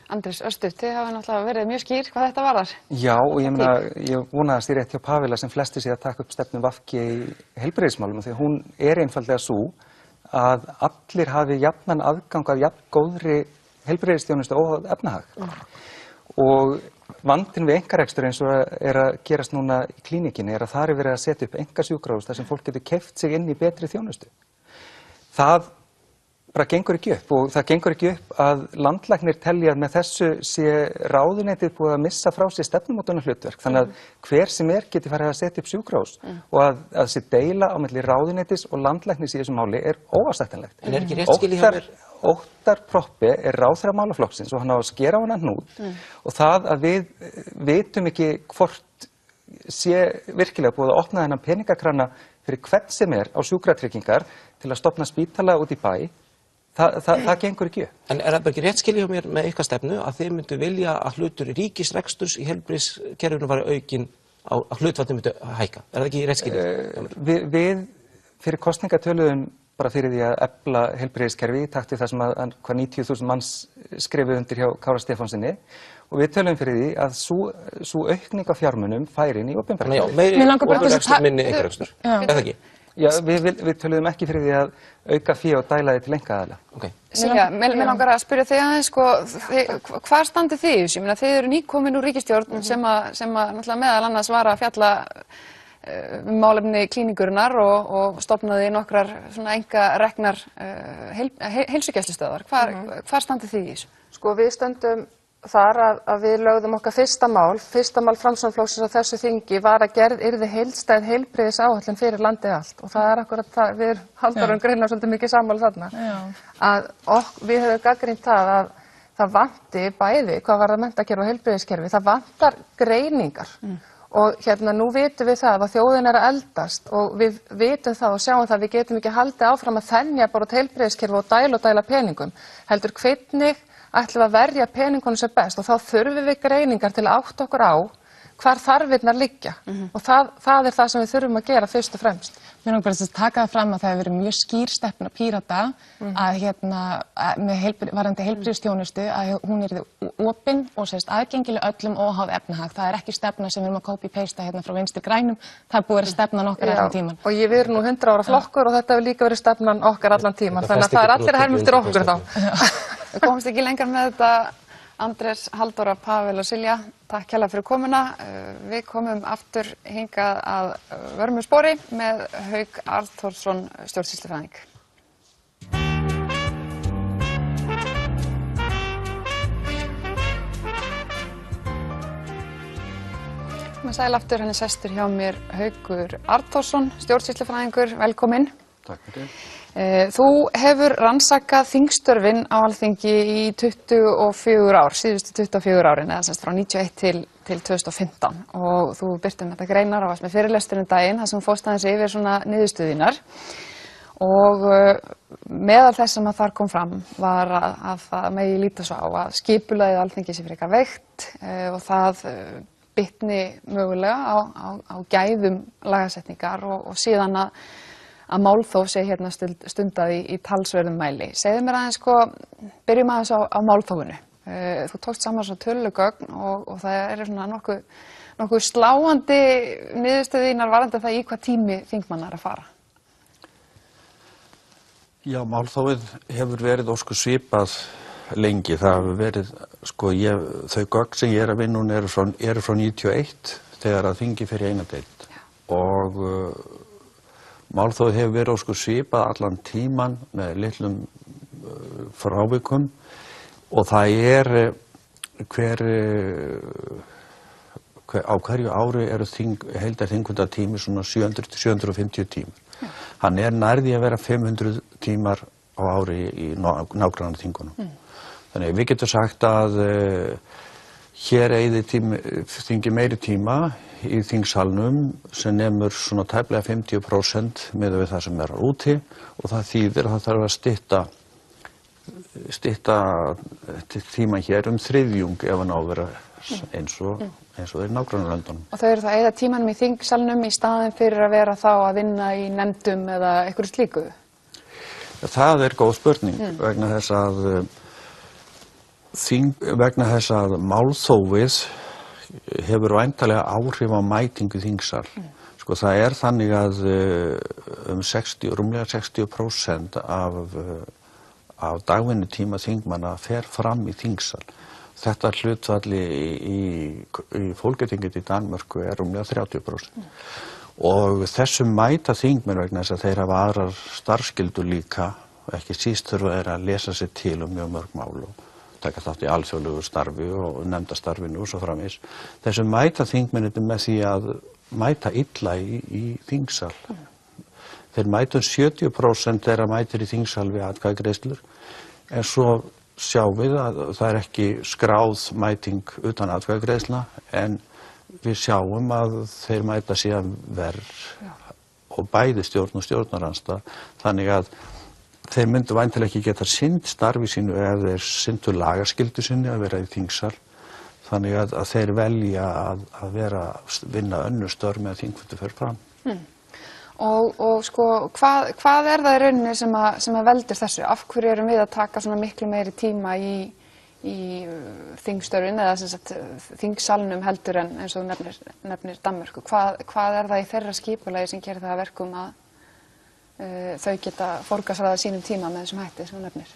Andrés, örstuð, þið hafa náttúrulega verið mjög skýr hvað þetta varðar. Já, og ég vonaðast í rétt hjá Pavela sem flestir sé að taka upp stefnu VG í heilbrigðismálum því að hún er einfaldlega svo að allir hafi jafnan aðgang að jafn góðri heilbrigðisþjónustu og efnahag. Og vandinn við einkarekstur eins og er að gerast núna í klínikinni er að það er verið að setja upp einkasjúkrahús þar sem fólk getur keypt sig inn í betri þjónustu. Það bara gengur ekki upp og það gengur ekki upp að landlæknir telja að með þessu sé ráðuneytið búið að missa frá sér stefnumótunar hlutverk. Þannig að hver sem geti farið að setja upp sjúkrahús og að þessi deila á milli ráðuneytis og landlæknis í þessu máli er óásættanlegt. En er ekki rétt skilið hjá mér? Óttar Proppé er ráðherra málaflokksins og hann á að skera á hann hnút og það að við vitum ekki hvort sé virkilega búið að opna þennan peningakrana fyrir hvern sem á sjúkratryggingar til að stofna spítala út í bæ, það gengur ekki upp. En er það ekki rétt skilið hjá mér með ykkar stefnu að þið myndu vilja að hlutur ríkisreksturs í heilbrigðiskerfinu væri aukinn að hlutfallið myndu hækka? Er það ekki rétt skilið? Við fyrir kosninga töluðum bara fyrir því að efla heilbrigðiskerfi í takt við það sem að hvað 90.000 manns skrifuðu undir hjá Kára Stefánsinni og við töluðum fyrir því að sú aukning á fjármunum færi inn í opinbera. Já, meiri opinberekstur, minni einkarekstur. Er það ekki? Já, við töluðum ekki fyrir því að auka fé og dæla því til einkaaðila. Okay. Silja, mér langar að spyrja þig aðeins, hvar standið þið í þessu? Ég meina, þið eru nýkomin úr ríkisstjórn sem að náttúrulega meðal annars var að fjalla málefni klíningurinnar og stofnaði nokkrar svona einkareknar heilsugæslustöðvar. Hvar standið þið í þessu? Sko, við stöndum þar að við lögðum okkar fyrsta mál Framsóknarflokksins á þessu þingi var að gerð yrði heildstæð heilbrigðisáætlun fyrir landið allt og það er akkurat það, við Halldórum greinilega svolítið mikið sammála þarna. Að við höfum gagnrýnt það að það vanti bæði hvað var það menntakerfi og heilbrigðiskerfi, það vantar greiningar. Og nú vitum við það að þjóðin er að eldast og við vitum það og sjáum það að við getum ekki haldið áfram að þenja bara út heilbrigðiskerfi og dæla peningum. Heldur hvernig ætlum við að verja peningunum sem best og þá þurfum við greiningar til að átta okkur á hvar þarfirnar liggja og það er það sem við þurfum að gera fyrst og fremst. Mér langar bara að taka það fram að það hefur verið mjög skýr stefna Pírata að með varðandi heilbrigðisþjónustu að hún yrði opin og aðgengileg öllum óháð efnahag. Það er ekki stefna sem við erum að copy-pasta frá Vinstri grænum. Það er búið að vera stefnan okkar allan tíman. Og við erum nú 100 ára flokkur og þetta hefur líka verið stefnan okkar allan tíman. Þannig að það er allir að herma eftir okkur þá. Við komumst ekki lengra með þetta. Andrés, Halldóra, Pavel og Silja, takk hérlega fyrir komuna. Við komum aftur hingað að vörmu spori með Hauk Arnþórsson, stjórnsýslufræðing. Sæl aftur, hann er sestur hjá mér Haukur Arnþórsson, stjórnsýslufræðingur, velkominn. Takk fyrir. Þú hefur rannsakað þingstörfin á Alþingi í 24 ár, síðustu 24 árin, eða semst frá 91 til 2015 og þú birtum þetta greinar á með fyrirlesturinn daginn, þar sem fórst aðeins yfir svona niðurstöðunar og meðal þess sem að þar kom fram var að það megi líta svo á að skipulagið Alþingi sé frekar veikt og það bitni mögulega á gæðum lagasetningar og síðan að málþóf sé hérna stundað í talsverðum mæli. Segðu mér aðeins byrjum aðeins á málþófinu. Þú tókst saman svona tölugögn og það er svona nokkuð sláandi niðurstöðunar varðandi það í hvað tími þingmanna er að fara. Já, málþófið hefur verið ósku svipað lengi. Það hefur verið, þau gögn sem ég er að vinna eru frá 91 þegar að þingi fyrir eina deild og málþófið hefur verið ósku svipað allan tíman með litlum frávikum og það er á hverju ári eru heildarþingfundatími svona 700-750 tímar. Hann er nærði að vera 500 tímar á ári í nágrannaþingunum. Þannig við getum sagt að hér eyði þingi meiri tíma í þingsalnum sem nemur svona tæplega 50% miðað við það sem er úti og það þýðir að það þarf að stytta tíma hér þriðjung ef hann á að vera eins og þeir nágrannalöndunum. Og þau eru það að eyða tímanum í þingsalnum í staðinn fyrir að vera þá að vinna í nefndum eða einhverju slíku? Það er góð spurning vegna þess að málþófið hefur væntanlega áhrif á mætingu þingsal. Það er þannig að rúmlega 60% af dagvinnutíma þingmanna fer fram í þingsal. Þetta hlutfalli í Folketinget í Danmörku er rúmlega 30%. Og þessum mæta þingmenn vegna þess að þeir hafa aðrar starfsskyldur líka, ekki síst þurfa þeir að lesa sér til mjög mörg mál og taka þátt í alþjóðlegu starfi og nefndastarfinu og svo framvegis. Þessum mæta þingmennir með því að mæta illa í þingsal. Þeir mæta 70% þeirra mætir í þingsal við atkvæðagreiðslur en svo sjáum við að það er ekki skráð mæting utan atkvæðagreiðslna en við sjáum að þeir mæta síðan verr og bæði stjórn og stjórnarandstæða þannig að þeir myndu væntanlega ekki geta sinnt starfi sínu ef þeir sinntu lagaskyldu sinni að vera í þingsal þannig að þeir velja að vinna önnur störf með að þingfundur fer fram. Og hvað er það í rauninni sem að veldur þessu? Af hverju erum við að taka svona miklu meiri tíma í þingstörfin eða sem sagt þingsalnum heldur en eins og nefnir Danmörku? Hvað er það í þeirra skipulagi sem gerir það að verkum að þau geta forgangsraðað sínum tíma með þessum hætti sem þú nefnir?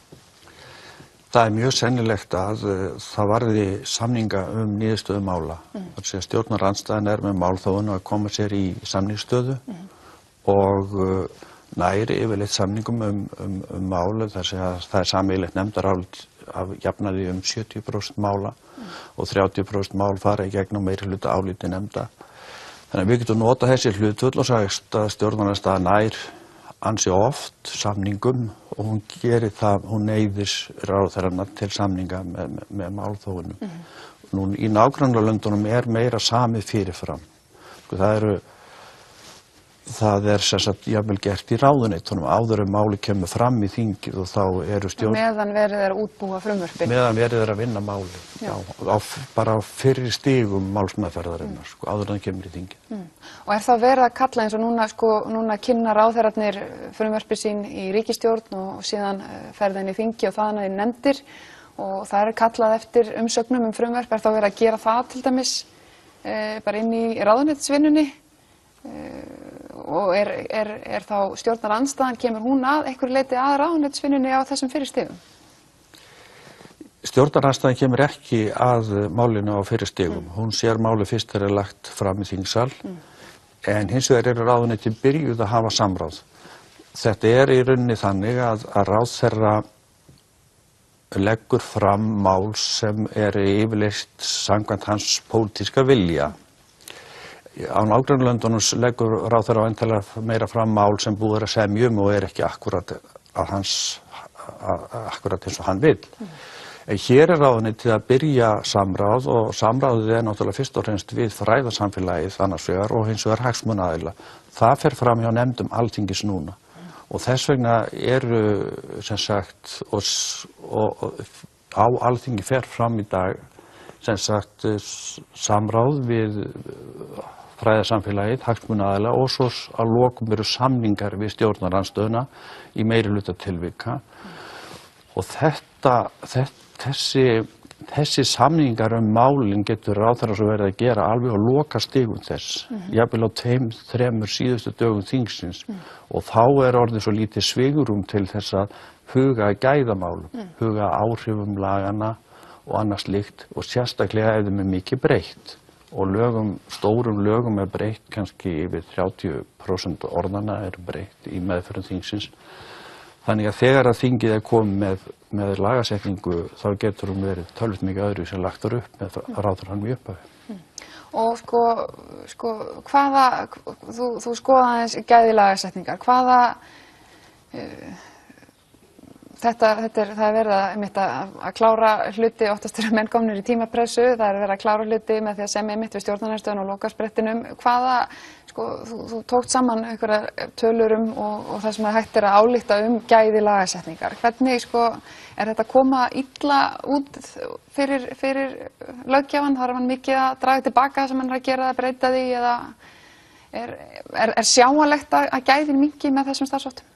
Það er mjög sennilegt að það varði samninga niðurstöðu mála. Stjórnarandstæðan er með málþófinu að koma sér í samningsstöðu og næri yfirleitt samningum mála þar sem það er sameiginlegt nefndarálit af jafnaði 70% mála og 30% mál fara í gegnum meirihluta áliti nefnda. Þannig að við getum notað þessi hlutföll og sagst að stjórnarandstæðan nær ansi oft samningum og hún gerir það, hún neyðir ráðherrana til samninga með málþófinu. Nú í nágrannalöndunum er meira samið fyrirfram. Það eru það sem sagt jafnvel gert í ráðuneytunum áður en máli kemur fram í þingið og þá eru Meðan verið er að útbúa frumvörpin. meðan verið er að vinna máli, bara á fyrri stigum málsmeðferðarinnar, sko, áður en það kemur í þingið. Og er þá verið að kalla eins og núna kynna ráðherrarnir frumvörpi sín í ríkisstjórn og síðan ferða inn í þingi og þaðan í nefndir og það er kallað eftir umsögnum frumvörp, er þá verið að gera það til dæmis bara inn í ráðuneytisvinnunni? Og er þá stjórnarandstaðan, kemur hún að einhverju leyti að ráðuneytisvinnunni á þessum fyrri stigum? Stjórnarandstaðan kemur ekki að málinu á fyrri stigum. Hún sér máli fyrst þegar er lagt fram í þingsal, en hins vegar eru ráðuneytin byrjuð að hafa samráð. Þetta er í rauninni þannig að ráðherra leggur fram mál sem yfirleitt samkvæmt hans pólitíska vilja. Á nágrannalöndunum leggur ráðherra væntanlega meira fram mál sem búið er að semjum og er ekki akkurat eins og hann vill. Hér er ráðuneytið að byrja samráð og samráðið er náttúrulega fyrst og fremst við fræðasamfélagið annars vegar og hins vegar hagsmunaaðila. Það fer fram hjá nefndum Alþingis núna og þess vegna eru sem sagt og á Alþingi fer fram í dag sem sagt samráð við fræðasamfélagið, hagsmunaaðila og svo að lokum eru samningar við stjórnarandstöðuna í meirihluta tilvika og þessi samningar málin getur ráðherra svo verið að gera alveg á lokastigum þess, jafnvel á 2-3 síðustu dögum þingsins og þá er orðið svo lítið svigrúm til þess að huga að gæðamálum, huga að áhrifum lagana og annars slíkt og sérstaklega ef þeim mikið breytt. Og stórum lögum er breytt, kannski yfir 30% orðana er breytt í meðferðum þingsins. Þannig að þegar að þingið er komið með lagasetningu þá getur hún verið tölvöld mikið öðru sem lagt þar upp með ráðherranum í upphafi. Og þú skoðaðis gæði lagasetningar, það er verið að klára hluti, oftast eru menn komnir í tímapressu, það er verið að klára hluti með því að semja við stjórnarandstöðuna og lokasprettinum. Þú tókt saman einhverjar tölur og það sem hægt er að álykta gæði lagasetningar. Hvernig er þetta að koma illa út fyrir löggjafann? Þarf hann mikið að draga tilbaka sem hann er að gera að breyta því eða er sjáanlegt að gæðin minnki með þessum starfsháttum?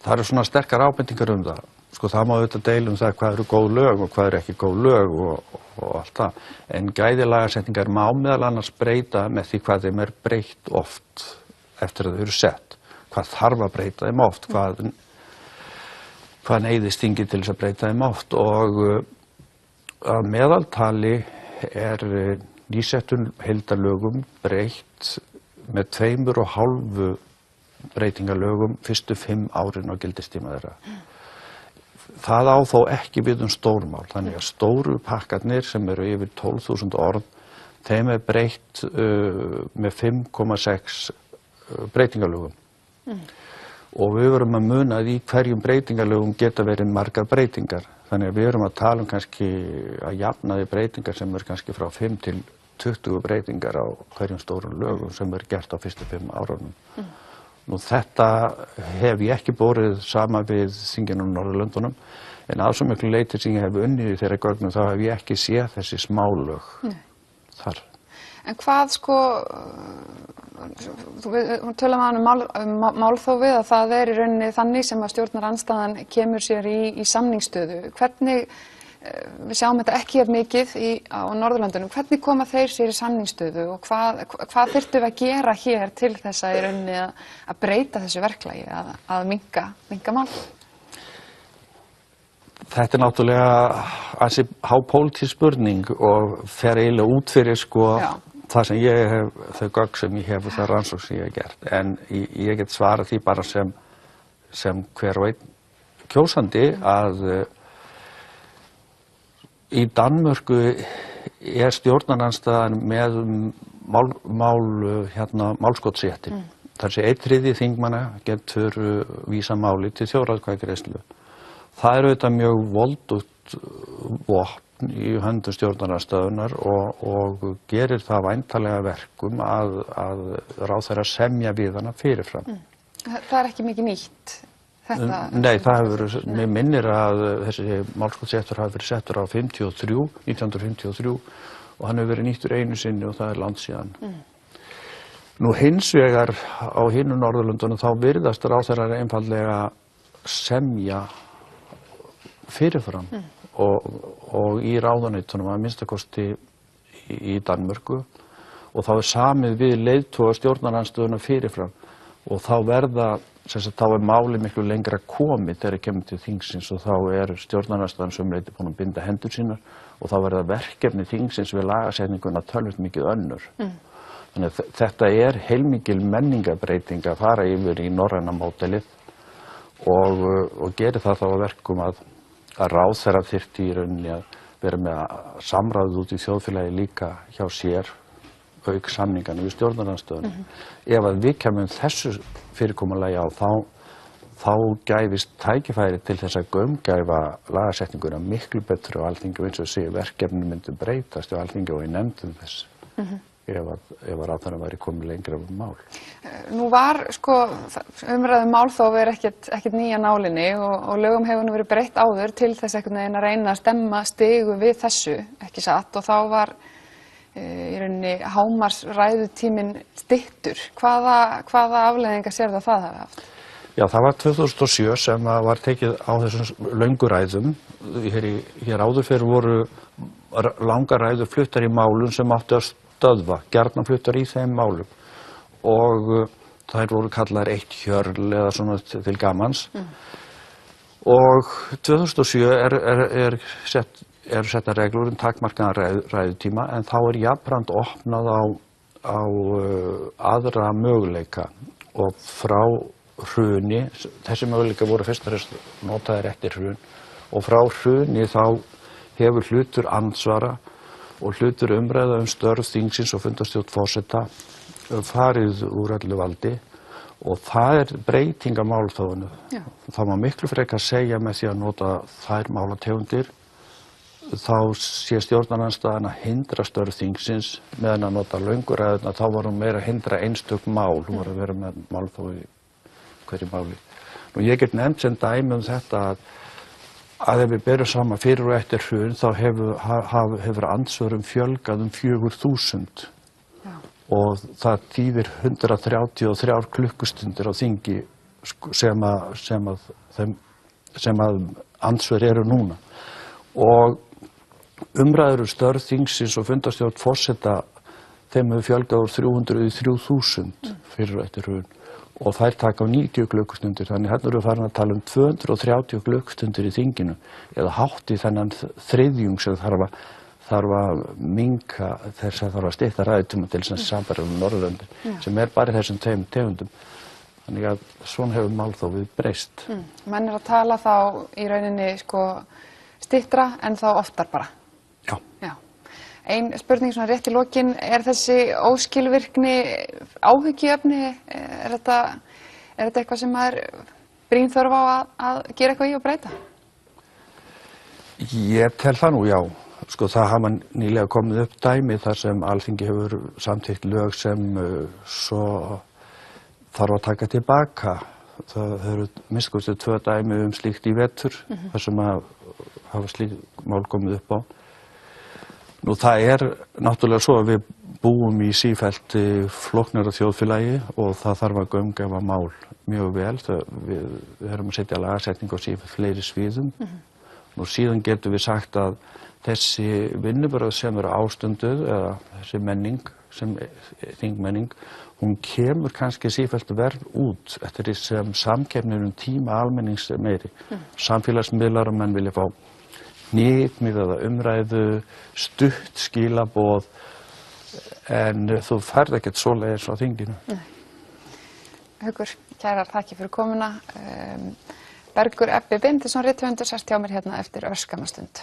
Það eru svona sterkar ábendingar það. Það má auðvitað deila það hvað eru góð lög og hvað eru ekki góð lög og allt það. En gæði lagasetningar má meðal annars breyta með því hvað þeim er breytt oft eftir að þau eru sett. Hvað þarf að breyta þeim oft, hvað neyðist þingið til þess að breyta þeim oft. Og að meðaltali er nýsettun heildarlögum breytt með 2,5 breytingalögum fyrstu 5 árin á gildistíma þeirra. Það á þó ekki við stórmál, þannig að stóru pakkarnir sem eru yfir 12.000 orð, þeim er breytt með 5,6 breytingalögum. Og við verum að muna að í hverjum breytingalögum geta verið margar breytingar. Þannig að við erum að tala kannski að jafna því breytingar sem er kannski frá 5 til 20 breytingar á hverjum stórum lögum sem er gert á fyrstu 5 árunum. Nú þetta hef ég ekki borið sama við þinginu á Norðurlöndunum en að svo miklu leyti sem ég hef unnið í þeirra gögnum þá hef ég ekki séð þessi smálög þar. En hvað hún tölum um málþófið að það er í rauninni þannig sem að stjórnarandstaðan kemur sér í samningsstöðu. Hvernig, við sjáum þetta ekki jafn mikið á Norðurlöndunum, hvernig koma þeir sér í samningsstöðu og hvað þyrftum við að gera hér til þess að í rauninni að breyta þessu verklagi, að minnka mál? Þetta er náttúrulega ansi hápólitísk spurning og fer eiginlega út fyrir það sem ég hef, þau gögn sem ég hef og það rannsókn sem ég hef gert. En ég get svarað því bara sem hver og einn kjósandi að í Danmörku er stjórnarandstaðan með málskotsrétti. Það sé 1/3 þingmanna getur vísa máli til þjóðaratkvæðagreiðslu. Það er auðvitað mjög voldugt vopn vopn í höndum stjórnarandstöðunnar og gerir það væntanlega verkum að ráðherra semja við hana fyrirfram. Það er ekki mikið nýtt, þetta? Nei, það hefur, mér minnir að þessi málskotsréttur hafi verið settur á 1953 og hann hefur verið nýttur einu sinni og það er langt síðan. Nú hins vegar á hinum Norðurlöndunum þá virðast ráðherrar einfaldlega semja fyrirfram og í ráðuneytunum að minnstakosti í Danmörku og þá er samið við leiðtoga stjórnarandstöðuna fyrirfram og þá þá er málið miklu lengra komið þegar það kemur til þingsins og þá er stjórnarandstöðan sömuleyti búin að binda hendur sínar og þá verða verkefni þingsins við lagasetninguna tölvöld mikið önnur. Þannig að þetta er heilmikil menningarbreyting að fara yfir í norræna módelið og gerir það þá að verkum að ráðherra þyrfti í rauninni að vera með samráð út í þjóðfélagi líka hjá sér auk samningarnir við stjórnarandstöðuna. Ef að við kemum þessu fyrirkomulagi á þá gæfist tækifæri til þess að gaumgæfa lagasetninguna miklu betur á Alþingi og eins og segja verkefni myndu breytast á Alþingi og í nefndum þess ef að ráðherra væri komið lengra um mál. Nú var umræðum málþóf er ekkert nýja nálinni og lögum hefur nú verið breytt áður til þess einhvern veginn að reyna að stemma stigu við þessu, ekki satt, og þá var í rauninni hámarksræðutíminn styttur. Hvaða afleiðingar sér það hafi haft? Já, það var 2007 sem var tekið á þessum löngu ræðum. Hér áður fyrir voru langar ræður fluttar í málum sem áttu að stöðva, gjarnan fluttar í þeim málum og þær voru kallaðar eitt hjörl eða svona til gamans. Og 2007 eru settar reglur takmarkaðan ræðutíma en þá er jafnframt opnað á aðra möguleika og frá hruni, þessi möguleika voru fyrst og fremst notaðir eftir hrun og frá hruni þá hefur hlutur andsvara og hlutur umræða störf þingsins og fundarstjórn forseta farið úr öllu valdi og það er breyting á málþófinu. Það má miklu frekar segja með því að nota þær málategundir þá sé stjórnarandstaðan að hindra störf þingsins meðan að nota lönguræðuna þá var hún meira að hindra einstök mál, hún var að vera með málþófi hverju máli. Nú ég get nefnt sem dæmi þetta að ef við berum saman fyrir og eftir hrun þá hefur andsvörum fjölgað 4.000 og það þýðir 133 klukkustundir á þingi sem að andsvör eru núna og umræður störf þingsins og fundarstjórn forseta þeim hefur fjölgað úr 300 í 3.000 fyrir og eftir hrun og þær taka á 90 klukkustundir þannig hérna eru við farin að tala 230 klukkustundir í þinginu eða hátt í þennan þriðjung sem þarf að minnka þess að þarf að stytta ræðutíma til þess að sambæra Norðurlöndin sem bara þessum tveim tegundum. Þannig að svona hefur málþófið breyst. Menn að tala þá í rauninni styttra en þá oftar bara? Já. Ein spurning svona rétt í lokin, er þessi óskilvirkni áhyggjuefni? Er þetta eitthvað sem er brýn þörf á að gera eitthvað í og breyta? Ég tel það nú, já. Það hafa nýlega komið upp dæmi þar sem Alþingi hefur samþykkt lög sem svo þarf að taka tilbaka. Það eru minnst 2 dæmi slíkt í vetur þar sem hafa slík mál komið upp á. Nú það er náttúrulega svo að við búum í sífellt flóknara þjóðfélagi og það þarf að gaumgæfa mál mjög vel. Við erum að setja lagasetningu á sífellt fleiri sviðum. Nú síðan getum við sagt að þessi vinnubrögð sem eru ástunduð eða þessi menning, þingmenning, hún kemur kannski sífellt verð út eftir því sem samkeppnin tíma almennings meiri. Samfélagsmiðlar og menn vilja fá hnitmiðaða umræðu, stutt skilaboð en þú færð ekkert svoleiðis á þinginu. Haukur, kærar þakkir fyrir komuna. Bergur Ebbi Benediktsson rithöfundur sest hjá mér hérna eftir örskamma stund.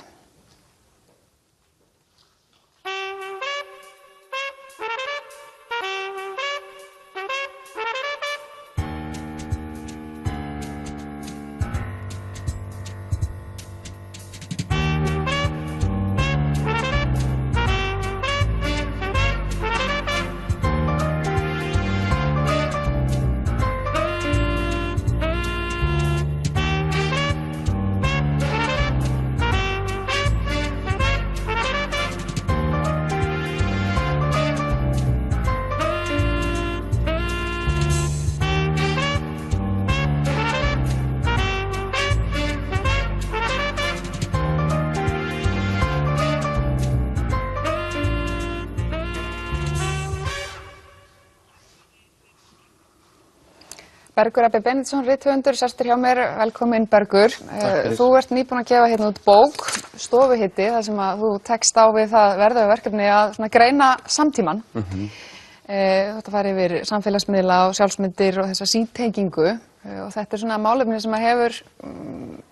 Bergur Ebbi Benediktsson, rithöfundur, sestur hjá mér, velkomin Bergur. Þú ert nýbúin að gefa hérna út bók, Stofuhiti, þar sem að þú tekst á við það verðuga verkefni að svona greina samtímann. Þetta fari yfir samfélagsmiðla og sjálfsmyndir og þessa síntengingu og þetta svona málefni sem að hefur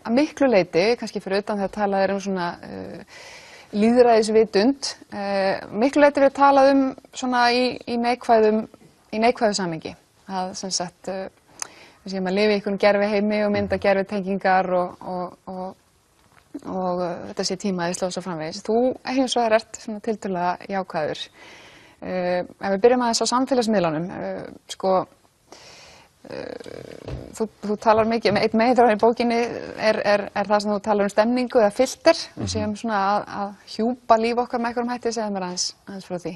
að miklu leyti, kannski fyrir utan þegar talað um svona lýðræðisvitund, miklu leyti við talað svona í neikvæðu samhengi. Að sem sagt, við séum að lifa í einhvern gerfi heimi og mynda gerfi tengingar og þetta sé tímaðislega og svo framvegis. Þú hins vegar ert svona tiltölulega jákvæður. Ef við byrjum aðeins á samfélagsmiðlunum, þú talar mikið, eitt meginþráður í bókinni er það sem þú talar stemningu eða filter. Við séum svona að hjúpa líf okkar með einhverjum hætti, segðu mér aðeins frá því.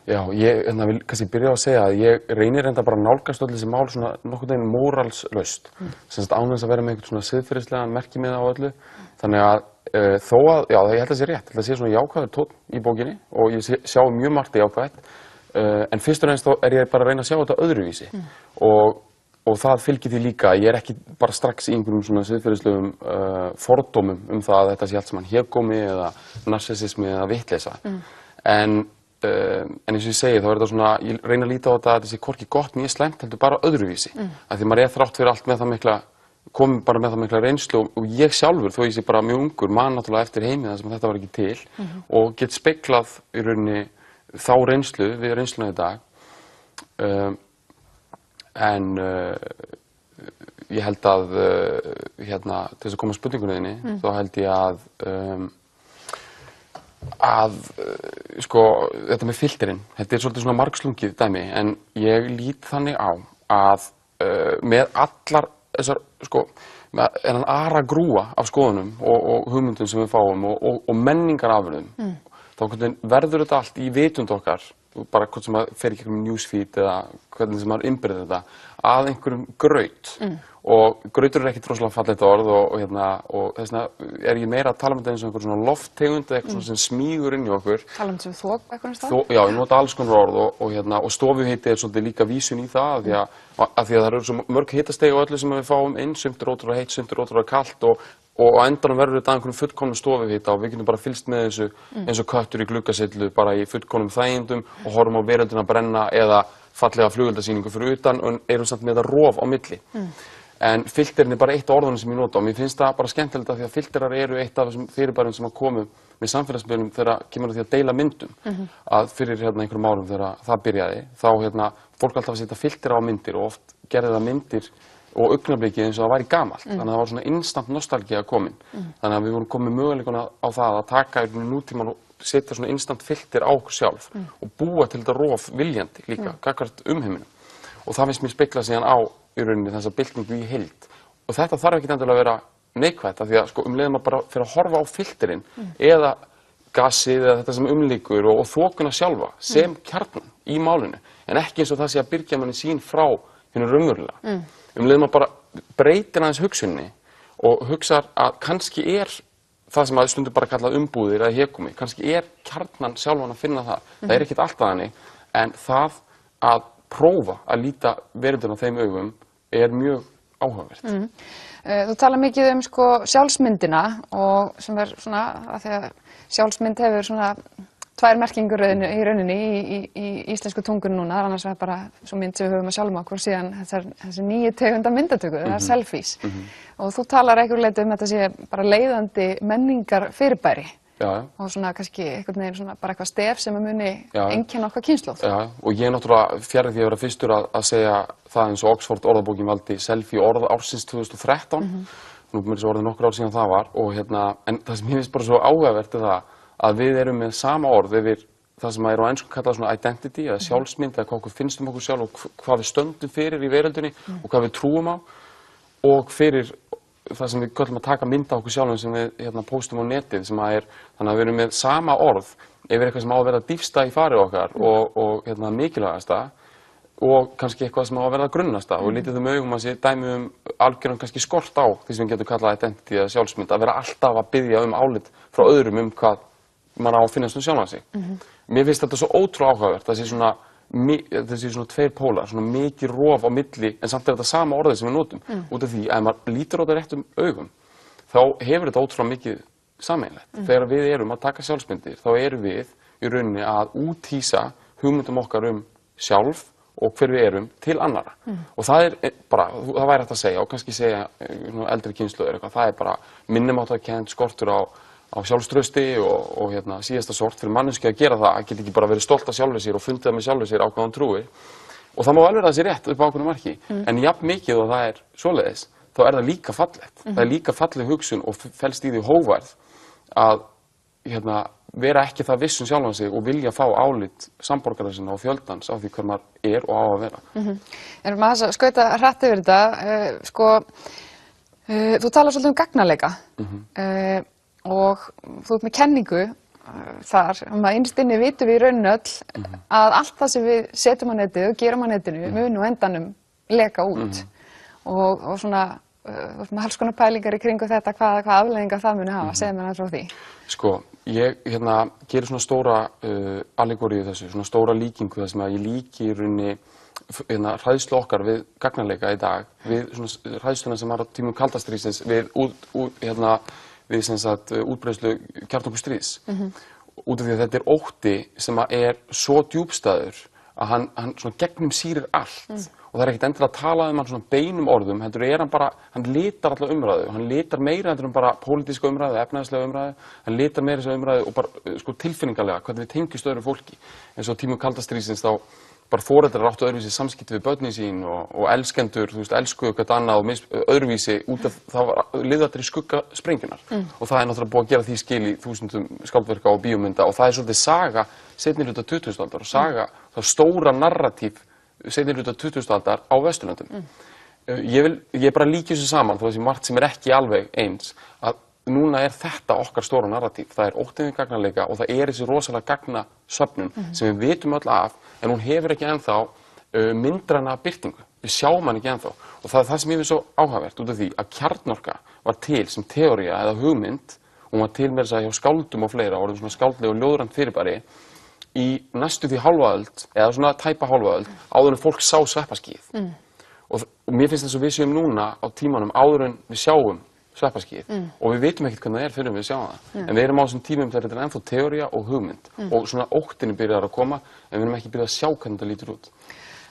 Já, ég vil kannski byrja á að segja að ég reynir enda bara að nálgast öll þessi mál svona nokkurn veginn móralslaust. Sem sagt án þess að vera með einhvern svona siðferðislegan merkimiða á öllu. Þannig að þó að, já, ég held að það sé rétt, ég held að sé svona jákvæður tónn í bókinni og ég sjá mjög margt jákvætt. En fyrst og fremst þá er ég bara að reyna að sjá þetta öðruvísi. Og það fylgir því líka, ég er ekki bara strax í einhverjum svona siðferðislegum fordómum það að þetta sé allt saman hégómi eða narsissismi eða vitleysa. En eins og ég segi þá er þetta svona, ég reyna að líta á þetta að þetta sé hvorki gott mjög slæmt heldur bara öðruvísi. Af því maður er þrátt fyrir allt með það mikla, komið bara með það mikla reynslu og ég sjálfur, þó ég sé bara mjög ungur, man náttúrulega eftir heimi þar sem þetta var ekki til og get speglað í rauninni þá reynslu við reynsluna í dag. En ég held að, til þess að koma að spurningunni þinni, þá held ég þetta með filterinn, þetta er svolítið svona margslungið dæmi, en ég lít þannig á að með allar þessar, með þennan ara grúa af skoðunum og hugmyndum sem við fáum og menningarafurðum, þá verður þetta allt í vitund okkar, bara hvort sem maður fer ekki um newsfeed eða hvernig sem maður innbyrðir þetta, að einhverjum graut. Og grautur er ekkert rosalega fallegt orð og þess vegna er ég meira að tala um þetta eins og einhver svona lofttegund eða eitthvað sem smýgur inn í okkur. Tala um þetta sem þók eitthvað stað? Já, ég nota alls konar orð og stofuhiti er svolítið líka vísun í það af því að það eru svo mörg hitastigi á öllu sem við fáum inn, sumt er ótrúlega heitt, sumt er ótrúlega kalt og á endanum verður þetta einhverjum fullkomnum stofuhita og við getum bara fylgst með þessu eins og köttur í gluggasillu bara í fullkomnum þægindum og horfum á veröldina brenna eða fallega flugeldasýningu fyrir utan og erum samt með þetta rof á milli. En filterin er bara eitt af orðunum sem ég nota og mér finnst það bara skemmtilegt af því að filterar eru eitt af þessum fyrirbærum sem að komu með samfélagsmiðlum þegar kemur að því að deila myndum. Að fyrir einhverjum árum þegar það byrjaði, þá fólk alltaf að setja filtera á myndir og oft gerði það myndir og augnablikið eins og það væri gamalt. Þannig að það var svona instant nostalgía komin. Þannig að við vorum komið möguleikuna á það að taka í nútíman og setja svona instant filter á okkur sjálf og búa til þetta rof viljandi líka, gagnvart umheiminum. Og það finnst mér spegla síðan á í rauninni þessa byltingu í heild. Og þetta þarf ekki endilega að vera neikvætt af því að leiðum maður bara fyrir að horfa á filterinn eða gasið eða þetta sem umlíkur og þokuna sjálfa sem kjarnan í málinu. En ekki eins og það sé að byrgja manni sín frá hinu raunverulega. Leiðum maður bara breytir aðeins hugsunni og hugsar að kannski er það sem að stundum bara kallað umbúðir eða hégómi, kannski er kjarnan sjálfan að finna það. Það er ekkert alltaf þannig, en það að prófa að líta veröldina á þeim augum er mjög áhugavert. Þú tala mikið um sjálfsmyndina og sem er svona, að því að sjálfsmynd hefur svona tvær merkingur í rauninni í íslensku tungunni núna, annars er bara svo mynd sem við höfum að sjálfum okkur síðan þessi nýju tegunda myndatöku, það er selfies. Og þú talar einhverju leyti um þetta sé bara leiðandi menningar fyrirbæri. Og svona kannski einhvern veginn svona bara eitthvað stef sem muni einkenna okkar kynslóð. Já, og ég er náttúrulega fjarri því að vera fyrstur að segja það eins og Oxford orðabókin valdi selfie orð ársins 2013. Nú mér svo orðið nokkur ár síðan það var og en það sem ég finnst bara svo áhugavert er það að við erum með sama orð yfir það sem er á ensku kallað svona identity eða sjálfsmynd eða hvað okkur finnst okkur sjálf og hvað við stöndum fyrir í veröldinni og hvað við trúum á og fyrir það sem við köllum að taka mynd á okkur sjálfum sem við póstum á netið sem að þannig að við erum með sama orð yfir eitthvað sem á að verða dýpsta í farið okkar og mikilvægasta og kannski eitthvað sem á að verða grunnasta og lítið augum að sé dæmi algjöran kannski skort á því sem við getum kallað identity eða sjálfsmynd að vera alltaf að biðja álit frá öðrum hvað maður á að finnast sjálfan sig. Mér finnst þetta svo ótrúlega áhugavert það sé svona þessi svona tveir pólar, svona mikið rof á milli, en samt þetta sama orðið sem við notum, út af því að ef maður lítur á þetta réttum augum, þá hefur þetta ótrúlega mikið sameiginlegt. Þegar við erum að taka sjálfsmyndir, þá erum við í rauninni að úthýsa hugmyndum okkar sjálf og hver við erum til annarra. Og það bara, það væri hægt að segja, og kannski segja eldri kynslóðir eitthvað, það bara minnumáttarkennd, skortur á sjálfstrausti og síðasta sort fyrir manneskju að gera það, að geta ekki bara verið stolt af sjálfur sér og fundið það með sjálfur sér á hvað hann trúir. Og það má vel vera þessi rétt upp á ákveðnu marki, en jafn mikið og það svoleiðis, þá það líka fallegt. Það líka falleg hugsun og felst í því hógværð að vera ekki það viss sjálfan sig og vilja fá álit samborgara sinna og fjöldans á því hver maður og á að vera. En maður skauta hratt yfir þetta, þú talar svolítið gagnaleika. Og þú ert með kenningu þar, innst inni vitum við í rauninni öll að allt það sem við setjum á netið og gerum á netinu mun og endanum leka út. Og svona, með alls konar pælingar í kringu þetta, hvað afleiðingar það muni hafa, segðu mér frá því. Sko, ég gerir svona stóra allegóríu þessu, svona stóra líkingu þar sem að ég líki í rauninni hræðslu okkar við gagnaleika í dag, við svona hræðsluna sem var á tímum kalda stríðsins, við sem sagt útbreiðslu kjarnorkustríðs. Út af því að þetta ótti sem er svo djúpstæður að hann svona gegnumsýrir allt. Og það ekkert endilega að tala hann svona beinum orðum, heldur hann litar alla umræðu, hann litar meira heldur bara pólitíska umræðu, efnahagslega umræðu, hann litar meira þessa umræðu og bara tilfinningalega, hvernig við tengjumst öðru fólki. Eins og á tímum kalda stríðsins þá bara foreldrar áttu öðruvísi samskipti við börnin sín og elskendur, elskuðu hvert annað og öðruvísi út af það liðu allir í skugga sprengjunar. Og það náttúrulega búið að gera því skil í þúsundum skáldverka og bíómynda og það svolítið saga seinni hluta 20. aldar og saga það stóra narratív seinni hluta 20. aldar á Vesturlöndum. Ég bara líki þessu saman, þó þessi margt sem ekki alveg eins, að núna þetta okkar stóra narratív. Það óttinn við gagnaleika og það þessi rosalega gagnasöfnun sem við vitum öll af, en hún hefur ekki ennþá myndræna birtingu. Við sjáum hann ekki ennþá. Og það sem ég finnst svo áhugavert út af því að kjarnorka var til sem teóría eða hugmynd, og hún var til með þess að hjá skáldum og fleira, orðið svona skáldleg og ljóðrænt fyrirbæri, í næstu því hálfa öld, eða svona tæpa hálfa öld, áður en fólk sá sveppaskýið. Og mér finnst þess að við séum núna á tímanum áður en við sjáum sveppaskýið og við vitum ekkert hvernig það fyrir við sjáum það. En við erum á þessum tímum þegar þetta ennþá teóría og hugmynd og svona óttinni byrjar að koma en við erum ekki byrjað að sjá hvernig það lítur út.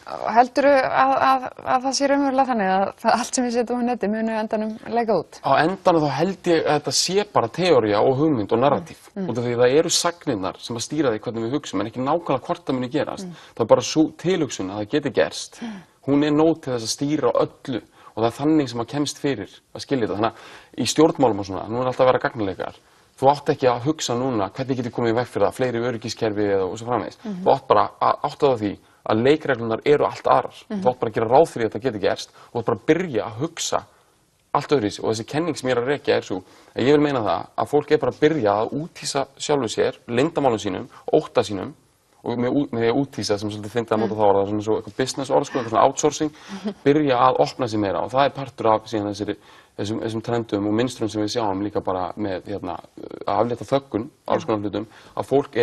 Heldurðu að það sé raunverulega þannig að allt sem við setjum á neti muni endanum leika út? Á endanum þá held ég að þetta sé bara teóría og hugmynd og narratív. Út af því það eru sagnirnar sem að stýra því hvernig við hugsum en ekki nákvæmlega hvort það muni gerast. Það er bara svo tilhugsun að það geti gerst. Hún nóg til þess að stýra öllu og það þannig sem að kemst fyrir að skilja þetta. Þannig að í stjórnmálum og svona, nú alltaf að vera gagnaleikar. Þú átt ekki að hugsa núna hvernig getur komið í veg fyrir það, fleiri öryggiskerfi og svo framvegis. Þú átt bara að átta því að leikreglunar eru allt aðrar. Þú átt bara að gera ráð fyrir að þetta geti gerst og þú átt bara að byrja að hugsa allt öðruvísi. Og þessi kenning sem ég að rekja svo að ég vil meina það að fólk bara að byrja að úthýsa sjálfu sér, leyndamálum sínum, ótta sínum og með því að úthýsa sem svolítið fyndið að nota þá var það svona svo eitthvað business orð, eitthvað svona outsourcing, byrja að opna sig meira og það partur af síðan þessum trendum og mynstrum sem við sjáum líka bara með að aflétta þöggun, alls konar hlutum, að fólk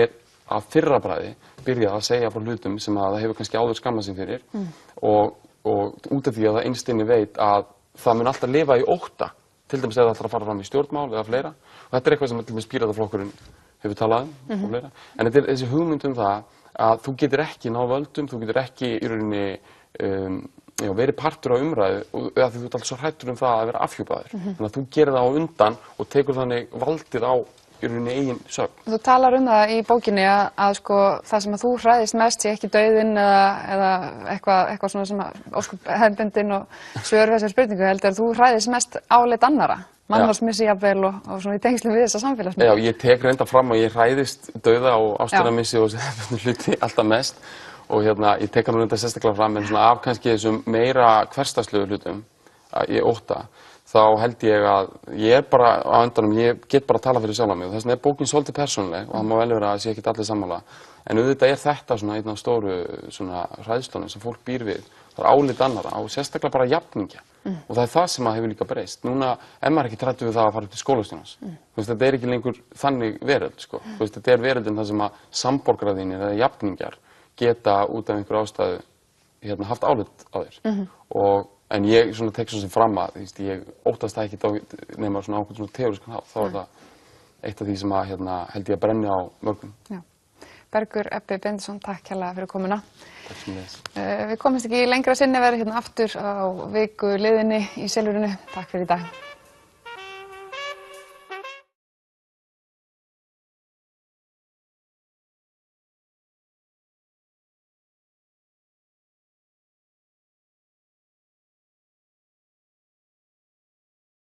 að fyrra bragði byrjað að segja frá hlutum sem að það hefur kannski áður skammað sig fyrir og út af því að það innst inni veit að það mun alltaf lifa í ótta, til dæmis ef það ætlar að fara fram í stjórnmál eða fleira og þetta eitthvað sem til dæmis Pírataflokkurinn hefur talað og fleira, en þetta þessi hugmynd það að þú getur ekki ná völdum, þú getur ekki í rauninni verið partur á umræðu og því þú ert alltaf svo hræddur það að vera afhjúpaður, þannig að þú gerir það á undan og tekur þannig valdið á í rauninni eigin sögn. Þú talar það í bókinni að sko það sem að þú hræðist mest sé ekki dauðinn eða eitthvað svona sem ósköp hefðbundin og svör við þessari spurningu heldur þú hræðist mest álit annarra, mannarsmissi jafnvel og svona í tengslum við þessa samfélagsmiðla. Já, ég tek reynda fram að ég hræðist dauða og ástaramissi og hluti alltaf mest og ég tek hann reynda sérstaklega fram en svona af kannski þessum meira hversdagslegu hlutum að ég ótta. Þá held ég að ég bara á endanum, ég get bara að tala fyrir sjálf mig og þess vegna bókin svolítið persónuleg og það má vel vera að sé ekki allir sammála en auðvitað þetta svona einn af stóru svona hræðslunum sem fólk býr við það álit annarra og sérstaklega bara jafningja og það það sem að hefur líka breyst núna maður ekki hræddur við það að fara upp til skólastjónans þetta ekki lengur þannig veröld sko. Þetta veröldin þar sem að samborgarar þínir eða jafningjar geta út af einhverju ástæðu haft álit á þér. En ég svona tek svo sem fram að ég óttast það ekki nema svona ákveðin svona teóriskan hátt, þá það eitt af því sem að held ég að brenni á mörgum. Já. Bergur Ebbi Benediktsson, takk hérlega fyrir komuna. Takk sem þess. Við komumst ekki lengra sinni, verðum aftur á viku liðinni í Silfrinu. Takk fyrir í dag.